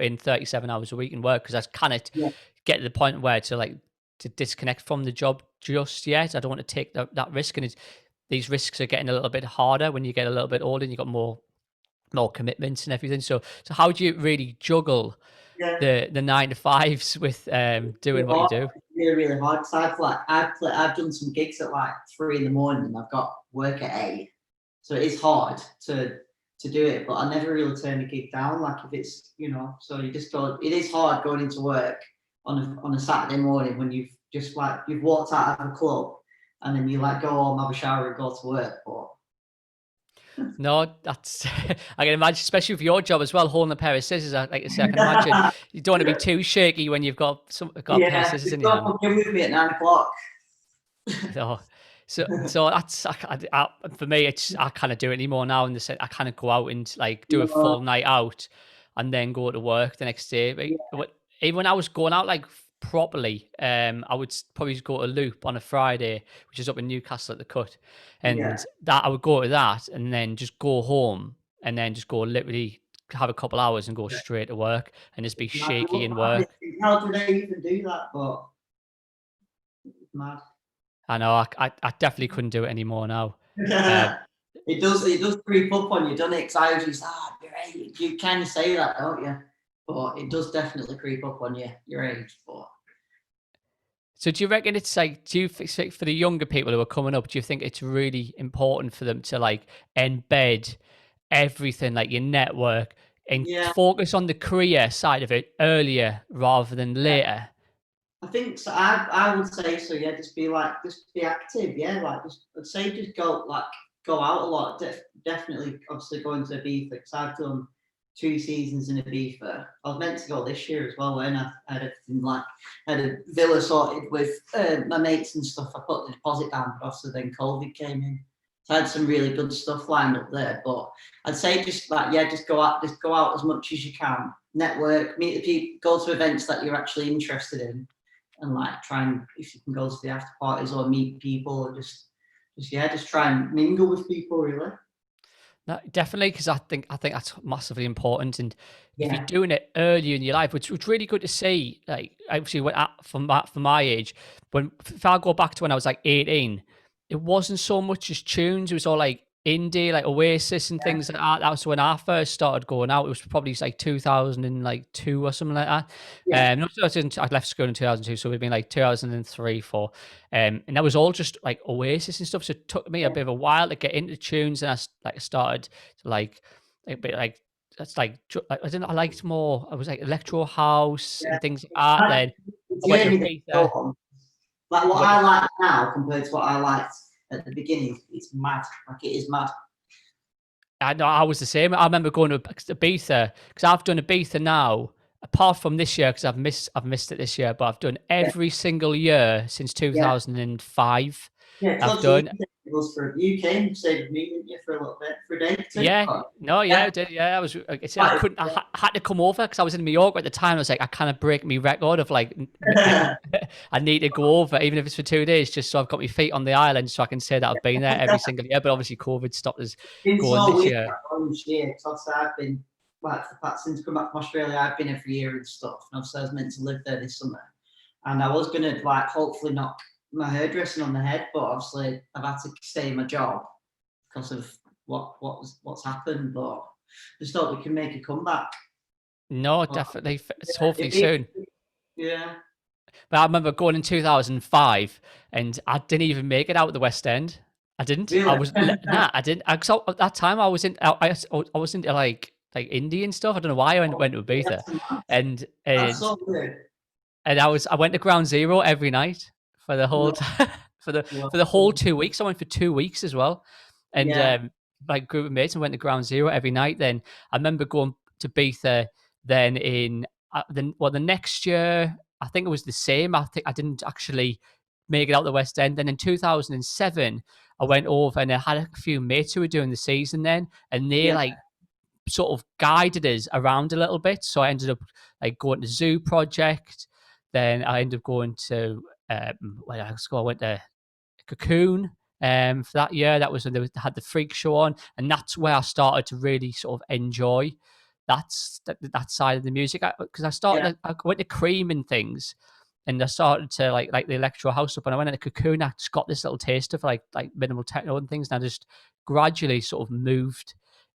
in 37 hours a week in work because I cannot Yeah. get to the point where to disconnect from the job just yet. I don't want to take that risk, and these risks are getting a little bit harder when you get a little bit older and you got more commitments and everything. So how do you really juggle Yeah. the 9 to 5s with Really doing what you hard. do? It's really, really hard. Cause I've done some gigs at like 3 in the morning and I've got work at 8. So it is hard to do it, but I never really turn a gig down. Like if it's, so you just go, it is hard going into work on a Saturday morning when you've walked out of a club and then you like go home, have a shower and go to work. But No, that's I can imagine, especially with your job as well, holding a pair of scissors. Like I say, I can imagine you don't want to be too shaky when you've got a pair of yeah, scissors just in your don't hand. come in with me at 9 o'clock. So, so that's for me. It's I kind of do it anymore now, and I kind of go out and like do a Yeah, full night out, and then go to work the next day. Even when I was going out like properly, I would probably go to Loop on a Friday, which is up in Newcastle at the Cut, Yeah. and that I would go to that, and then just go home, and then just go literally have a couple hours and go Yeah. straight to work, and just be It's mad. shaky in work. How do they even do that? But it's mad. I know I definitely couldn't do it anymore now. Um, It does creep up on you, doesn't it? Because I usually say, ah, your age. You kind of say that, don't you? But it does definitely creep up on you, your age. But So do you reckon it's like, do you think for the younger people who are coming up, do you think it's really important for them to like embed everything, like your network, and yeah, focus on the career side of it earlier rather than later? I think so. I would say so. Yeah, just be active. Yeah, like just I'd say just go out a lot. Definitely, obviously going to Ibiza because I've done 2 seasons in Ibiza. I was meant to go this year as well, when I had everything like I had a villa sorted with my mates and stuff. I put the deposit down, but also then COVID came in. So I had some really good stuff lined up there. But I'd say just like yeah, just go out as much as you can. Network, meet the people, go to events that you're actually interested in, and like try and if you can go to the after parties or meet people or just yeah, just try and mingle with people really. No, definitely, because I think that's massively important. And if you're Yeah, doing it early in your life, which really good to see, like actually from my age, when if I go back to when I was like 18, it wasn't so much as tunes. It was all like indie, like Oasis and yeah, things like that. That was when I first started going out. It was probably like 2002 or something like that. yeah, No, I left school in 2002, so it'd been like 2003, four. And that was all just like Oasis and stuff. So it took me a yeah, bit of a while to get into tunes, and like started to like a bit like that's like I didn't I liked more. I was like electro house yeah. and things like that. Like, Then the I went to journey that you go Ibiza. on, like I what went to I like now compared to what I liked at the beginning, it's mad. Like it is mad. I know I was the same. I remember going to Ibiza because I've done Ibiza now. Apart from this year, because I've missed it this year, but I've done Yeah, every single year since yeah, 2005. yeah. Because I've obviously done. it was for you came stayed with me, didn't you, for a little bit, for a day or two? Yeah, no, yeah, Yeah, I did. Yeah, I was. Like I said, I quite couldn't. I had to come over because I was in New York at the time. I was like, I kind of break my record of like, like I need to go over, even if it's for 2 days, just so I've got my feet on the island, so I can say that I've been there every single year. But obviously, COVID stopped us been going so this weird year. that one year because obviously I've been like for that since coming back from Australia, I've been every year and stuff. And obviously I was meant to live there this summer. And I was gonna like hopefully knock my hairdressing on the head, but obviously I've had to stay in my job because of what's happened. But I just thought we can make a comeback. No, But definitely. It's yeah, hopefully soon. yeah, But I remember going in 2005, and I didn't even make it out of the West End. I didn't. I really. was nah. I didn't. At that time, I was in. I was into like indie and stuff. I don't know why I went to Ibiza, and That's and so good. and I went to Ground Zero every night for the whole No, time, for the whole well, 2 weeks. I went for 2 weeks as well, and yeah, like group of mates and went to Ground Zero every night. Then I remember going to Ibiza. Then in the next year I think it was the same. I think I didn't actually make it out the West End. Then in 2007 I went over and I had a few mates who were doing the season then, and they yeah, like sort of guided us around a little bit. So I ended up like going to Zoo Project. Then I ended up going to where I go. I went to Cocoon for that year. That was when they had the freak show on, and that's where I started to really sort of enjoy that side of the music. Because I yeah, started, I went to Cream and things, and I started to like the electro house up. And I went into Cocoon. I just got this little taste of like minimal techno and things, and I just gradually sort of moved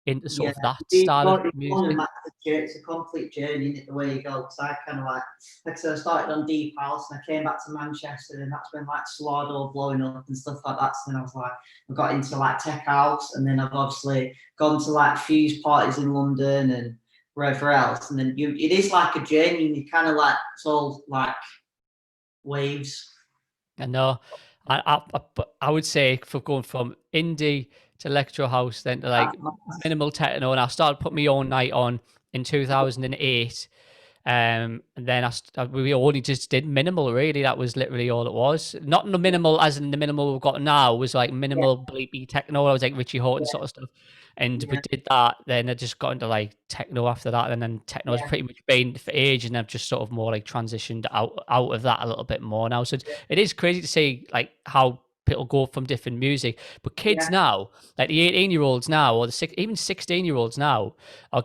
into yeah. sort of that style of It's on a music. massive journey. It's a complete journey, isn't it, the way you go? Because I kind of like I said, I started on Deep House and I came back to Manchester, and that's when like Slardo blowing up and stuff like that. So then I was like, I got into like tech house, and then I've obviously gone to like fuse parties in London and wherever else. And then it is like a journey, and you kind of like it's all like waves. I know. But I would say for going from indie to electro house, then to That, like minimal techno, and I started putting my own night on in 2008. And then we only just did minimal, really. That was literally all it was. Not the minimal as in the minimal we've got now, was like Yeah, minimal bleepy techno. I was like Richie Houghton yeah, sort of stuff. And we yeah, did that. Then I just got into like techno after that. And then techno has yeah, pretty much been for age. And I've just sort of more like transitioned out of that a little bit more now. So it is crazy to see like how people go from different music. But kids yeah. now, like the 18-year-olds now, or the even 16-year-olds now, are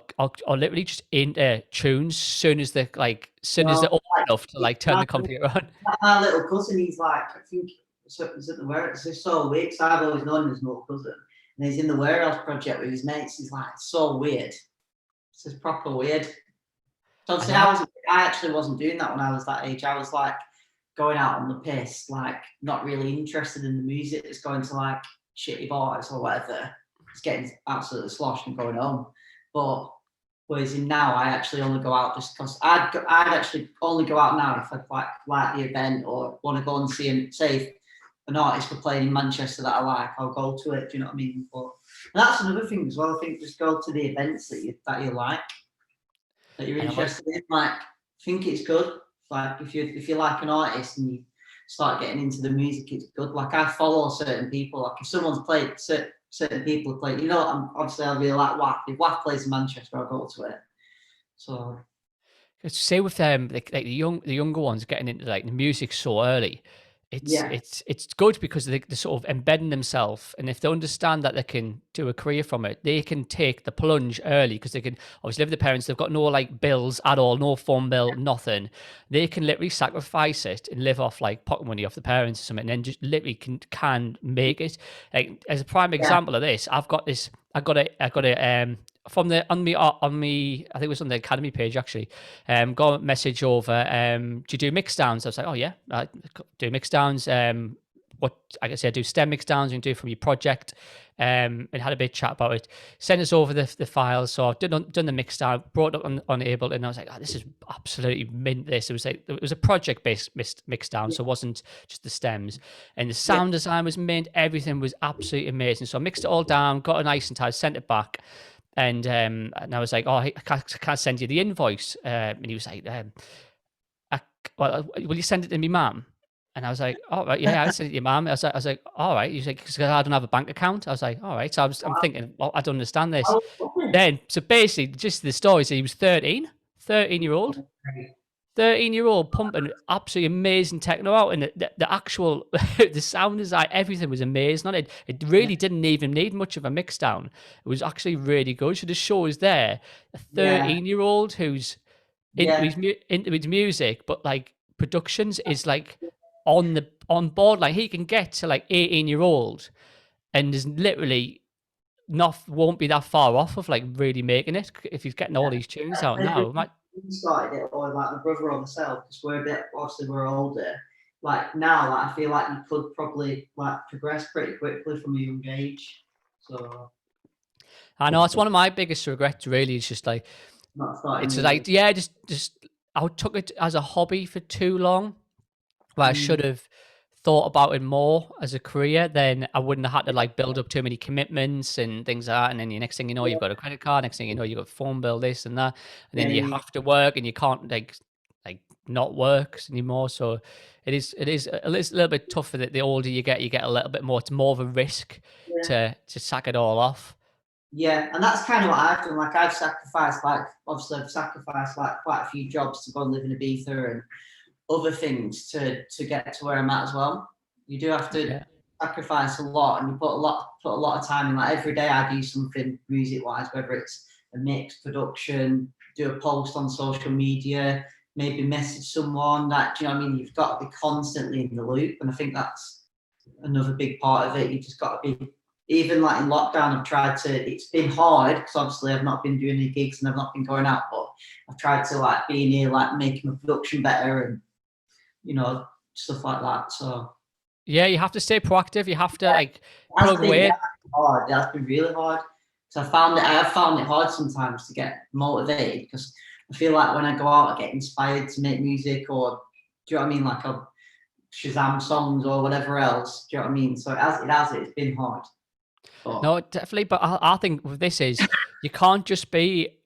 literally just into tunes soon as they're Well, old enough to like turn my, the computer on. my little cousin, he's like, I think, is it the warehouse? It's so weird. So I've always known him as my little cousin. And he's in the warehouse project with his mates. He's like, it's so weird. It's just proper weird. So I obviously, know. I actually wasn't doing that when I was that age. I was like going out on the piss, like not really interested in the music that's going to like shitty bars or whatever. It's getting absolutely sloshed and going home. But whereas in now, I actually only go out just because I'd actually only go out now if I'd like the event or want to go and see him. Say if an artist were playing in Manchester that I like, I'll go to it. Do you know what I mean? But that's another thing as well. I think just go to the events that you like, that you're I know. interested in. Like, I think it's good. Like if you like an artist and you start getting into the music, it's good. Like I follow certain people. Like if someone's played certain people have played, you know, obviously I really like WAP. If WAP plays in Manchester, I'll go to it. So Say with them, like the younger ones getting into like the music so early, yeah, it's good because they're sort of embedding themselves, and if they understand that they can do a career from it, they can take the plunge early because they can obviously live with their parents. They've got no like bills at all, no phone bill, nothing. They can literally sacrifice it and live off like pocket money off the parents or something, and then just literally can make it. Like as a prime yeah, example of this, I've got this. I got it from the on me. I think it was on the academy page actually. Got a message over. Do you do mix downs? I was like, oh yeah, I do mix downs. What I guess I do STEM mix downs. You can do from your project. And had a big chat about it. Sent us over the files. So I've done the mix down, brought it up on Able, and I was like, oh, this is absolutely mint. This it was a project based mix down, yeah, so it wasn't just the stems. And the yeah, sound design was mint. Everything was absolutely amazing. So I mixed it all down, got it nice and tight, sent it back. And I was like, oh, I can't send you the invoice. And he was like, well, will you send it to me, mum? And I was like, all right, yeah, I'll send it to your mum. I was like, all right. He's like, because I don't have a bank account. I was like, all right. So I'm thinking, well, I don't understand this. Then, so basically, just the story. So he was 13-year-old, 13-year-old pumping absolutely amazing techno out, and the actual the sound design, everything was amazing on it. It yeah, really didn't even need much of a mix down. It was actually really good. So the show is there, a yeah, 13-year-old who's yeah. into his music, but like productions is like on board. Like he can get to like 18-year-old and is literally not won't be that far off of like really making it if he's getting all these tunes out Especially now. if you started it, or like my brother or myself, because we're a bit, obviously we're older. Like now, like I feel like you could probably like progress pretty quickly from a young age. So I know it's one of my biggest regrets. Really, is just like not starting it's really. like yeah, just I took it as a hobby for too long. Where I Mm, should have thought about it more as a career, then I wouldn't have had to like build up too many commitments and things like that. And then the next thing you know, you've got a credit card. Next thing you know, you've got a phone bill, this and that. And then yeah, you yeah, have to work, and you can't like not work anymore. So it is a little bit tougher. That the older you get a little bit more. It's more of a risk yeah. to sack it all off. Yeah, and that's kind of what I've done. Like I've sacrificed, like obviously I've sacrificed like quite a few jobs to go and live in Ibiza and other things to get to where I'm at as well. You do have to Yeah. sacrifice a lot, and you put a lot of time in. Like every day, I do something music wise, whether it's a mix, production, do a post on social media, maybe message someone. That, do you know what I mean? You've got to be constantly in the loop, and I think that's another big part of it. You just got to be. Even like in lockdown, I've tried to. It's been hard because obviously I've not been doing any gigs and I've not been going out, but I've tried to like be in here, like making my production better and stuff like that. So Yeah, you have to stay proactive. You have to yeah, like plug it away. has been hard. It has been really hard. So I have found it hard sometimes to get motivated because I feel like when I go out, I get inspired to make music, or do you know what I mean? Like a Shazam songs or whatever else. Do you know what I mean? So it's been hard. But No, definitely. But I think with this is you can't just be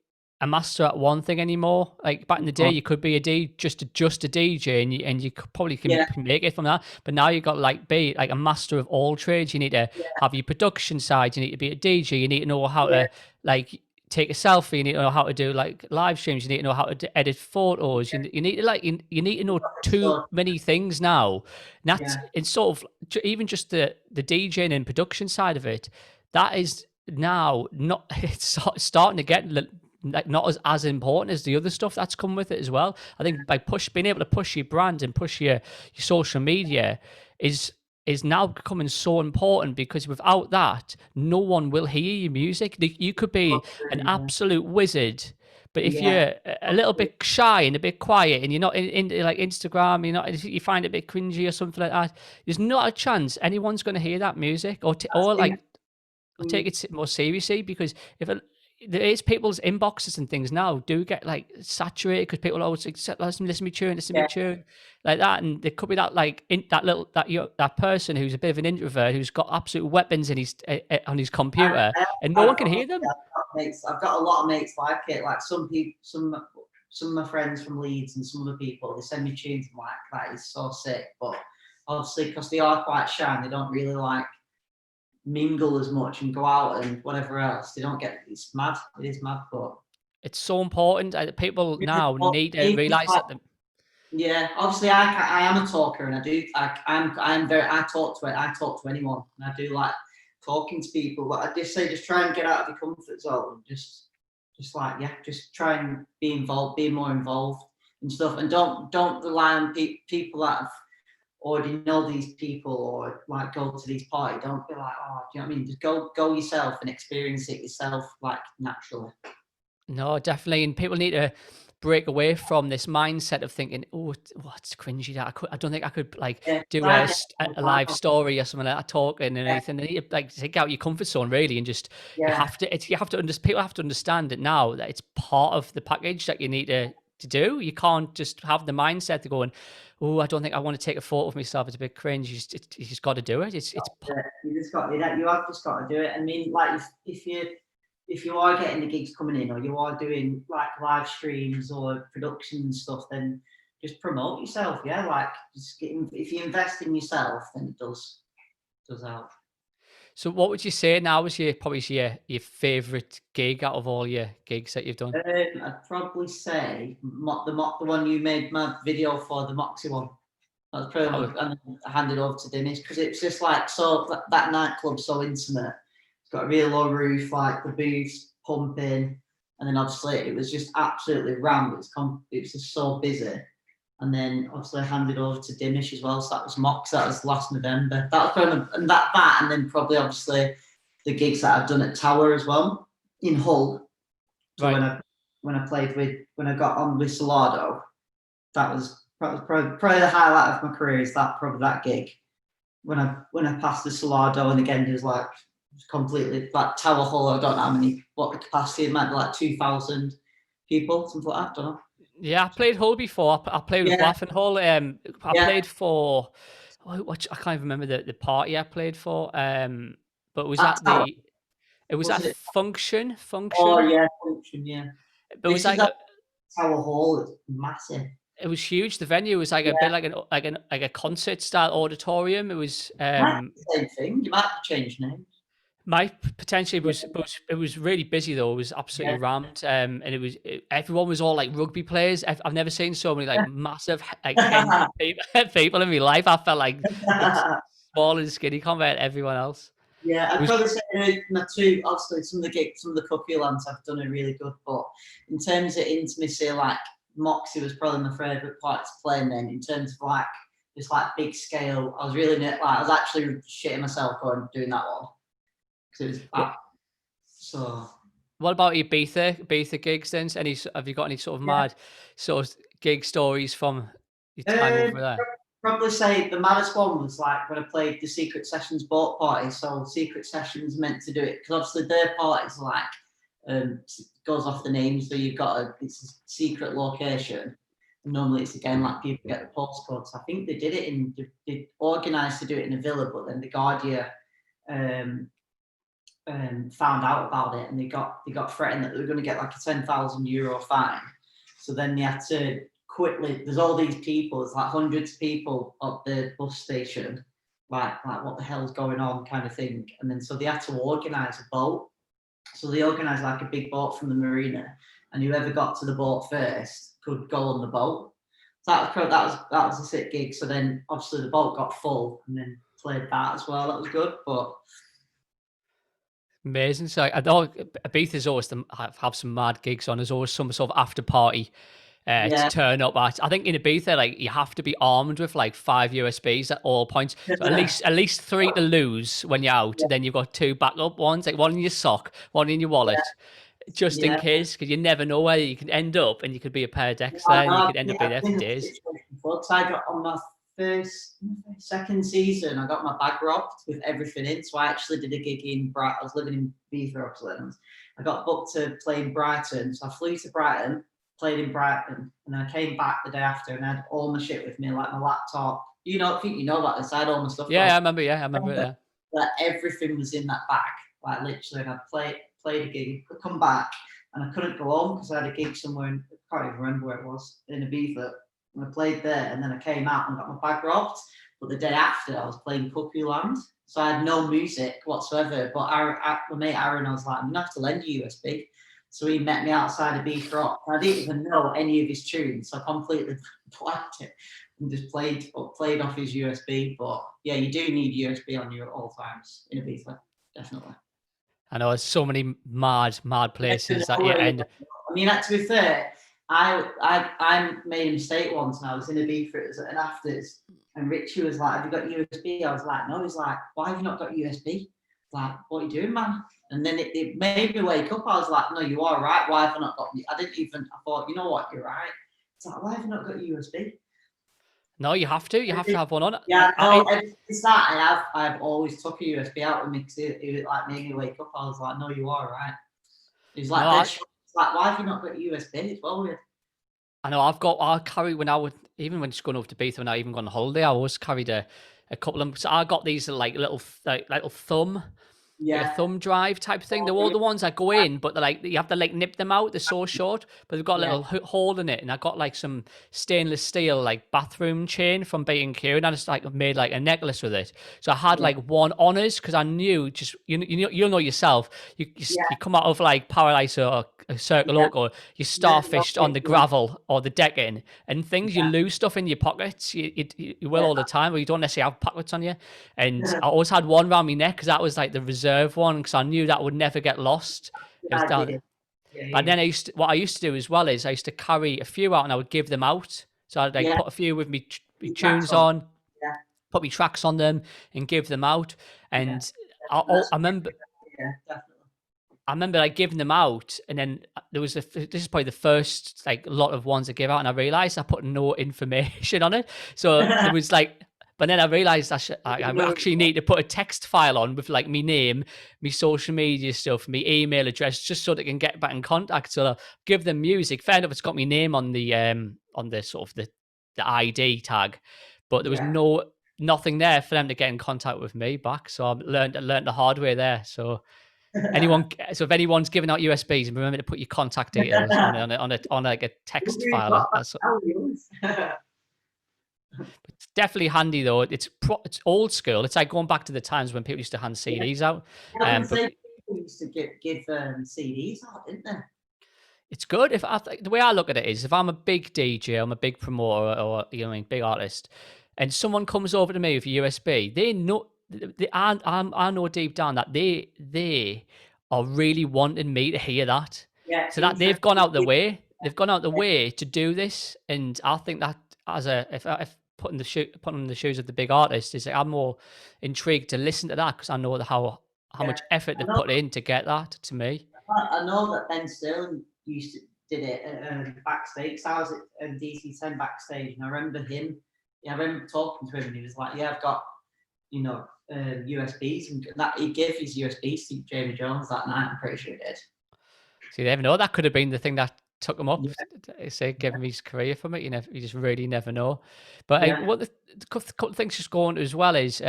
a master at one thing anymore. Like back in the day, Oh, you could be just a DJ, and you probably can yeah, make it from that. But now you've got like be like a master of all trades. You need to yeah, have your production side. You need to be a DJ. You need to know how yeah, to like take a selfie. You need to know how to do like live streams. You need to know how to edit photos. You need to like you need to know too so, many things now. And that's yeah, it's sort of even just the DJing and production side of it. That is now not it's starting to get like not as important as the other stuff that's come with it as well. I think by being able to push your brand and push your social media is now becoming so important, because without that, no one will hear your music. You could be an absolute wizard, but if yeah, you're a little bit shy and a bit quiet and you're not in like Instagram, you find it a bit cringy or something like that, there's not a chance anyone's going to hear that music that's or the like I take it more seriously, because if there is people's inboxes and things now do get like saturated, because people always like, listen to me tune, listen to me yeah, tune, like that, and there could be that like that person who's a bit of an introvert who's got absolute weapons in his on his computer, and no one can hear them. I've got a lot of mates like it. Like some people, some of my friends from Leeds and some other people, they send me tunes. I'm like, that is so sick. But obviously, because they are quite shy and they don't really like mingle as much and go out and whatever else, they don't get. It's mad. It is mad, but It's so important. People yeah, now but need to it's realize like, that yeah, obviously I am a talker and I do like I'm very I talk to anyone and I do like talking to people, but I just say just try and get out of your comfort zone, just like yeah, just try and be involved, be more involved and stuff, and don't rely on people that have already know these people or like go to these parties. Don't be like, oh, do you know what I mean? Just go yourself and experience it yourself like naturally. no, definitely, and people need to break away from this mindset of thinking, "Oh, what's cringy that I don't think I could like Yeah, do I get it all a the live time. story or something like that, talking and Yeah, anything." They need to like take out your comfort zone really, and just yeah, you have to people have to understand it now that it's part of the package that you need to do. You can't just have the mindset to going, "Oh, I don't think I want to take a photo of myself. It's a bit cringe." You just got to do it. you just got to do that. You have just got to do it. I mean, like if you are getting the gigs coming in or you are doing like live streams or production stuff, then just promote yourself. Yeah, like if you invest in yourself, then it does help. So, what would you say now is your favorite gig out of all your gigs that you've done? I'd probably say the one you made my video for, the Moxie one. That's That probably was and I handed over to Dennis because it's just like so that nightclub's so intimate. It's got a real low roof, like the booths pumping, and then obviously it was just absolutely rammed. It was just so busy. And then obviously I handed over to Dimish as well. So that was Mox. That was last November. That was kind of and and then probably obviously the gigs that I've done at Tower as well in Hull. So right. when I played with when I got on with Salado, probably the highlight of my career is that gig when I passed the Salado, and again it was like completely like Tower Hall. I don't know what the capacity, it might be like 2,000 people, something like that. I don't know. Yeah, I played Hull before. I played with Yeah, Waff and Hull. I yeah, played for I can't even remember the party I played for. But was that that Tower it was was that it? Oh function? yeah, function. Yeah, But it was this is like at Tower Hall. It's massive. it was huge. The venue was like a bit Yeah, like a concert style auditorium. It was might be the same thing. You might have to change names. might potentially Yeah, it was really busy though. It was yeah. absolutely rammed, and everyone was all like rugby players. I've never seen so many like massive like hench people in my life. I felt like small and skinny compared to everyone else. Yeah, It I'd was probably say my two, obviously, some of the gigs, some of the Cuckoo lands I've done are really good, but in terms of intimacy, like Moxie was probably my favourite part to play. And then in terms of like just like big scale, I was really like I was actually shitting myself going doing that one because it was what so what about your Ibiza gigs then? Have you got any sort of yeah. mad sort of gig stories from your time Um, over there? probably say the maddest one was like when I played the Secret Sessions boat party. So Secret Sessions meant to do it because obviously their parties like goes off the name, so you've got it's a secret location. Normally it's again like people get the postcodes. I think they did it they organised to do it in a villa, but then the Guardia found out about it, and they got threatened that they were going to get like a €10,000 fine. So then they had to quickly. There's all these people. There's like hundreds of people at the bus station. Like what the hell's going on, kind of thing. And then so they had to organise a boat. So they organised like a big boat from the marina, and whoever got to the boat first could go on the boat. So that was a sick gig. So then obviously the boat got full, and then played that as well. That was good, but Amazing. So I know Ibiza's always have some mad gigs on. There's always some sort of after party to yeah, turn up at. I think in Ibiza, like you have to be armed with like 5 USBs at all points. So at least 3 to lose when you're out. yeah, Then you've got 2 backup ones, like one in your sock, one in your wallet, just in yeah. case, because you never know where you can end up, and you could be a pair of decks I there, and you know, could end up being I've there been for in that days. situation before. Because I got on my second season, I got my bag robbed with everything in. So I actually did a gig in Brighton. I was living in Ibiza, obviously. I got booked to play in Brighton. So I flew to Brighton, played in Brighton, and I came back the day after and I had all my shit with me, like my laptop. I think you know about this. I had all my stuff. Yeah, I remember. Yeah, I remember it. Yeah. Like everything was in that bag, like literally. And I played a gig, come back, and I couldn't go home because I had a gig somewhere. I can't even remember where it was, in Ibiza. And I played there, and then I came out and got my bag robbed. But the day after, I was playing Cuckoo, so I had no music whatsoever. But my mate Aaron, I was like, I'm gonna have to lend you a USB. So he met me outside of Beatport. I didn't even know any of his tunes, so I completely blanked it and just played off his USB. But yeah, you do need USB on you at all times in Ibiza, definitely. I know there's so many mad places that you I end. mean, to be fair, I made a mistake once, and I was in Ibiza at an afters, and Richie was like, "Have you got USB?" I was like, "No." He's like, "Why have you not got USB?" Like, "What are you doing, man?" And then it made me wake up. I was like, "No, you are right. Why have I not got?" I didn't even. I thought, you know what, you're right. It's like, why have you not got USB? No, you have to. You have to have one on. Yeah, no, it's that. I've always took a USB out with me because it like made me wake up. I was like, "No, you are right." He's No, like, "Dead shot." It's like, why have you not got USB? It's well weird. I know I carry when I would, even when just going over to Ibiza, when I even gone on holiday, I always carried a couple of them. So I got these like little thumb, like a Yeah. thumb drive type thing. They're all the ones that go in, but they're like you have to like nip them out. They're so short, but they've got a Yeah. little hole in it. And I got like some stainless steel like bathroom chain from B&Q, and I just like made like a necklace with it. So I had Yeah. like one honors because I knew just you'll know yourself. You Yeah. come out of like Paradise or a Circle Yeah. Loco, you Yeah. starfished on the gravel or the decking, and things you Yeah. lose stuff in your pockets. You will Yeah. all the time, or you don't necessarily have pockets on you. And I always had one around my neck because that was like the reserve one because I knew that would never get lost. It Good was down. idea. Yeah. But Yeah. then what I used to do as well is I used to carry a few out and I would give them out. So I'd like Yeah. put a few with me, me Your tracks tunes on. on, Yeah. put me tracks on them, and give them out. Yeah. And That's I remember yeah, definitely. like giving them out, and then there was this is probably the first like lot of ones I gave out, and I realized I put no information on it. So there was like, but then I realized I actually need to put a text file on with like me name, me social media stuff, me email address, just so they can get back in contact. So I'll give them music. Fair enough, it's got my name on the sort of the ID tag, but there was Yeah. nothing there for them to get in contact with me back. So I learned the hard way there. So if anyone's giving out USBs, remember to put your contact details on like a text We've file. got that That's now, yours. it's definitely handy though. It's old school. It's like going back to the times when people used to hand Yeah. CDs out. I was gonna But say people used to give CDs out, didn't they? it's good if the way I look at it is if I'm a big DJ, I'm a big promoter, or you know, what I mean, big artist, and someone comes over to me with a USB, they know. I know deep down that they are really wanting me to hear that, Yeah. so that they've gone Interesting. out the way. They've gone out the way to do this, and I think that as if putting the shoes of the big artist is, like, I'm more intrigued to listen to that because I know how Yeah. much effort I they've know. put in to get that to me. I know that Ben Sterling did it backstage. So I was at DC10 backstage, and I remember him. Yeah, I remember talking to him, and he was like, "Yeah, I've got USBs," and that he gave his USBs to Jamie Jones that night. I'm pretty sure he did. So you never know. That could have been the thing that took him up, Yeah, say, give him his career from it. You just really never know. But yeah, what the couple of things just going as well is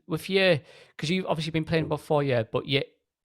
with you, because you've obviously been playing before, yeah, but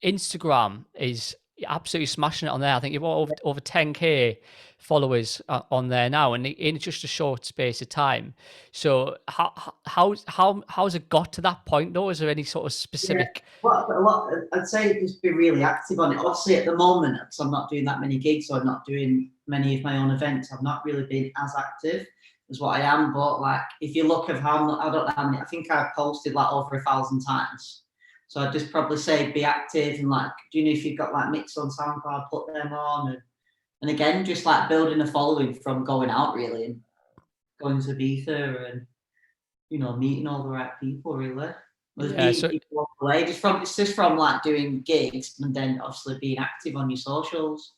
Instagram is absolutely smashing it on there. I think you've got over 10K followers on there now, and in just a short space of time. So how's it got to that point though? Is there any sort of Yeah, specific? well, a lot. I'd say just be really active on it. Obviously, at the moment, because I'm not doing that many gigs or not doing many of my own events, I've not really been as active as what I am. But like, if you look at I don't know how many. I think I've posted like over 1,000 times. So I'd just probably say be active and like, do you know if you've got like mix on SoundCloud, put them on, and again, just like building a following from going out really and going to Ibiza and meeting all the right people really. Was Yeah. meeting So people along the way. It's just from like doing gigs and then obviously being active on your socials.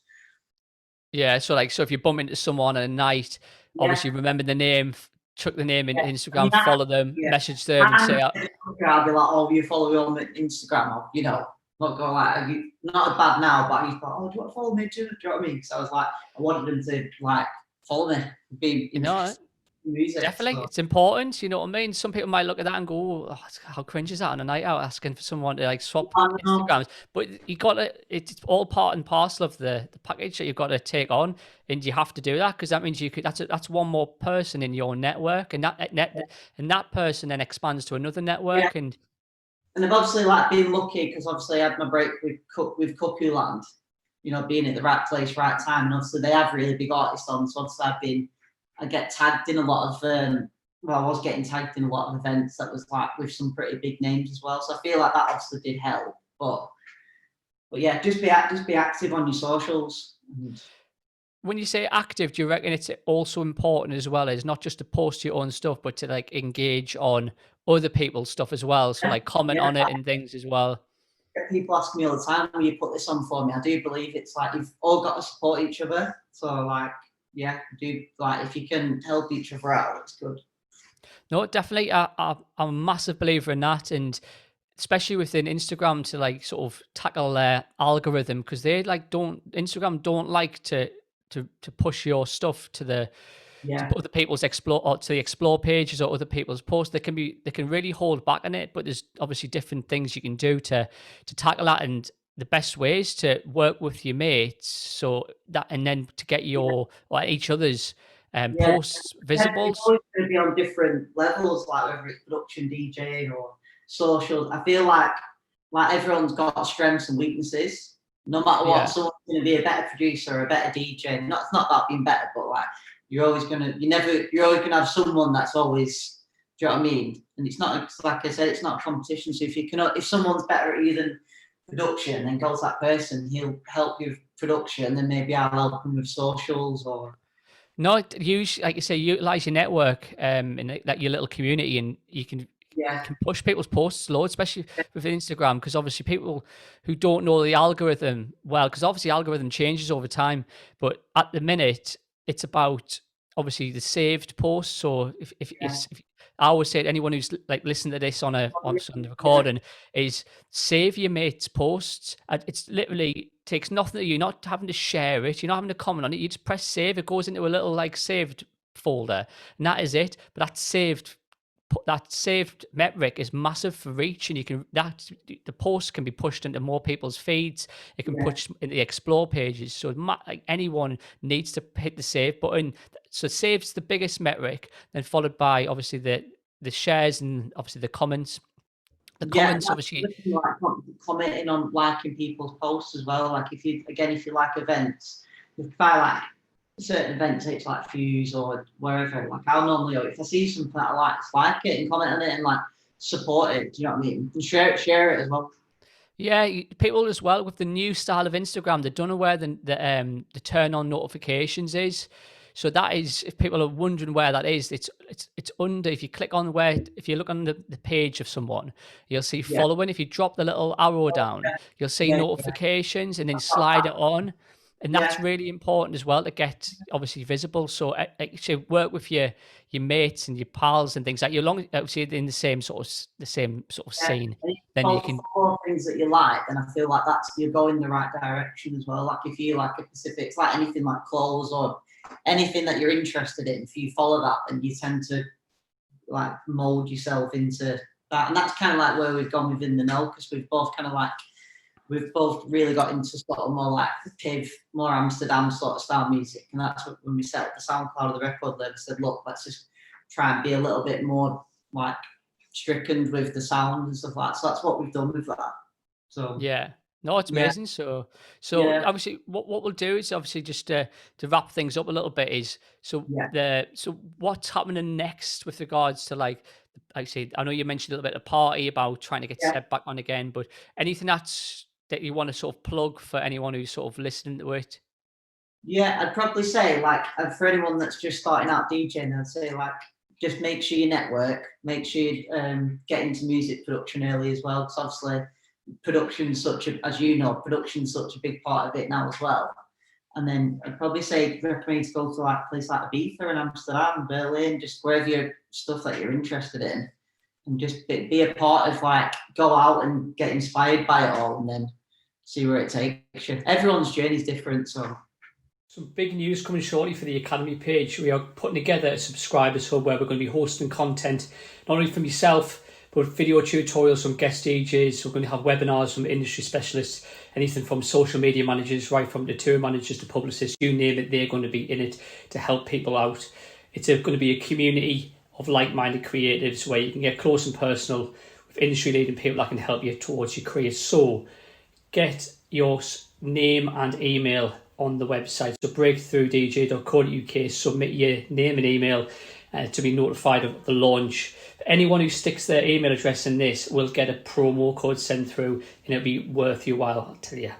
yeah. So like, so if you bump into someone at a night, Yeah, obviously remember the name, chuck the name into yeah. I mean Instagram, that, follow them, yeah. message them, and And say, I'll be like, oh, you follow me on Instagram, or not go like, not as bad now, but he's like, oh, do you want to follow me too? Do you know what I mean? So I was like, I wanted them to like follow me, be you know. interested in music. Definitely, So it's important. You know what I mean? Some people might look at that and go, oh, how cringe is that on a night out asking for someone to like swap I know. Instagrams? But you got to, it's all part and parcel of the package that you've got to take on. And you have to do that because that means you could, that's one more person in your network. And that person then expands to another Yeah. network. And And I've obviously like been lucky because obviously I had my break with Cuckoo Land, being at the right place, right time. And obviously they have really big artists on. So obviously I get tagged in a lot of I was getting tagged in a lot of events that was like with some pretty big names as well. So I feel like that obviously did help. But yeah, just be active on your socials. when you say active, do you reckon it's also important as well as not just to post your own stuff, but to like engage on other people's stuff as well? So Yeah, like comment yeah. on it and things as well. People ask me all the time, will you put this on for me? I do believe it's like you've all got to support each other. So like, yeah, do like if you can help each other out, it's good. No, definitely. I'm a massive believer in that, and especially within Instagram to like sort of tackle their algorithm because they like don't Instagram don't like to push your stuff to the to Yeah, put other people's explore or to the explore pages or other people's posts. They can really hold back on it, but there's obviously different things you can do to tackle that and. The best ways to work with your mates, so that and then to get yeah, your or each other's yeah. posts It's visible. always going to be on different levels, like whether it's production, DJing, or socials. I feel like everyone's got strengths and weaknesses. No matter what, Yeah. someone's going to be a better producer, a better DJ. Not it's not about being better, but like you're always gonna have someone that's always. Do you know what I mean? And it's like I said, it's not a competition. So if someone's better at either production, then go to that person. He'll help you with production, then maybe I'll help him with socials or No, use like you say, utilize your network, in like your little community, and you yeah, can push people's posts loads, especially with Instagram, because obviously people who don't know the algorithm well, because obviously algorithm changes over time, but at the minute it's about obviously the saved posts. So yeah, if I always say to anyone who's like listening to this on the yeah, recording is save your mates' posts. It's literally takes nothing. You're not having to share it. You're not having to comment on it. You just press save. It goes into a little like saved folder, and that is it. But that saved metric is massive for reach, and you can the post can be pushed into more people's feeds. It can yeah. push into the explore pages. So like anyone needs to hit the save button. So save's the biggest metric, then followed by obviously the shares and obviously the comments. The Yeah, and comments that's obviously, the thing, like commenting on liking people's posts as well. Like if you like events, if I like certain events, it's like Fuse or wherever. Like I'll normally, if I see something that I like it and comment on it and like support it. Do you know what I mean? And share it as well. yeah, people as well with the new style of Instagram, they don't know where the turn on notifications is. So that is, if people are wondering where that is, it's under. If you click on if you look on the page of someone, you'll see Yeah, following. If you drop the little arrow down, you'll see yeah, notifications, and then I've got slide that. it on. And that's Yeah, really important as well to get obviously visible. So actually work with your mates and your pals and things like you're long obviously in the same sort of yeah. scene. And if you Then you can follow things that you like, then I feel like you're going the right direction as well. Like if you like a specific, it's like anything like clothes or anything that you're interested in. If you follow that, then you tend to like mold yourself into that. And that's kind of like where we've gone within the know because we've both kind of like we've both really got into sort of more like Piv, more Amsterdam sort of style music, and that's what, when we set up the SoundCloud of the record label, said, look, let's just try and be a little bit more like stricken with the sound and stuff like that. So that's what we've done with that. So Yeah. No, it's yeah, amazing. So yeah, obviously, what we'll do is obviously just to wrap things up a little bit is yeah, so what's happening next with regards to like I say I know you mentioned a little bit of party about trying to get yeah. set back on again, but anything that you want to sort of plug for anyone who's sort of listening to it? Yeah, I'd probably say like for anyone that's just starting out DJing, I'd say like just make sure you network, make sure you get into music production early as well, because obviously production's such a, as you know, production's such a big part of it now as well. And then I'd probably say recommend to go to like a place like Ibiza and Amsterdam, Berlin, just wherever your stuff that you're interested in, and just be a part of like go out and get inspired by it all, and then see where it takes you. Everyone's journey is different, so. Some big news coming shortly for the Academy page. We are putting together a subscribers hub where we're going to be hosting content, not only for myself, but video tutorials from guest DJs. We're going to have webinars from industry specialists, anything from social media managers, right from the tour managers to publicists, you name it, they're going to be in it to help people out. It's going to be a community of like-minded creatives where you can get close and personal with industry-leading people that can help you towards your career. So get your name and email on the website. So breakthroughdj.co.uk, submit your name and email to be notified of the launch. Anyone who sticks their email address in this will get a promo code sent through, and it'll be worth your while, I'll tell you.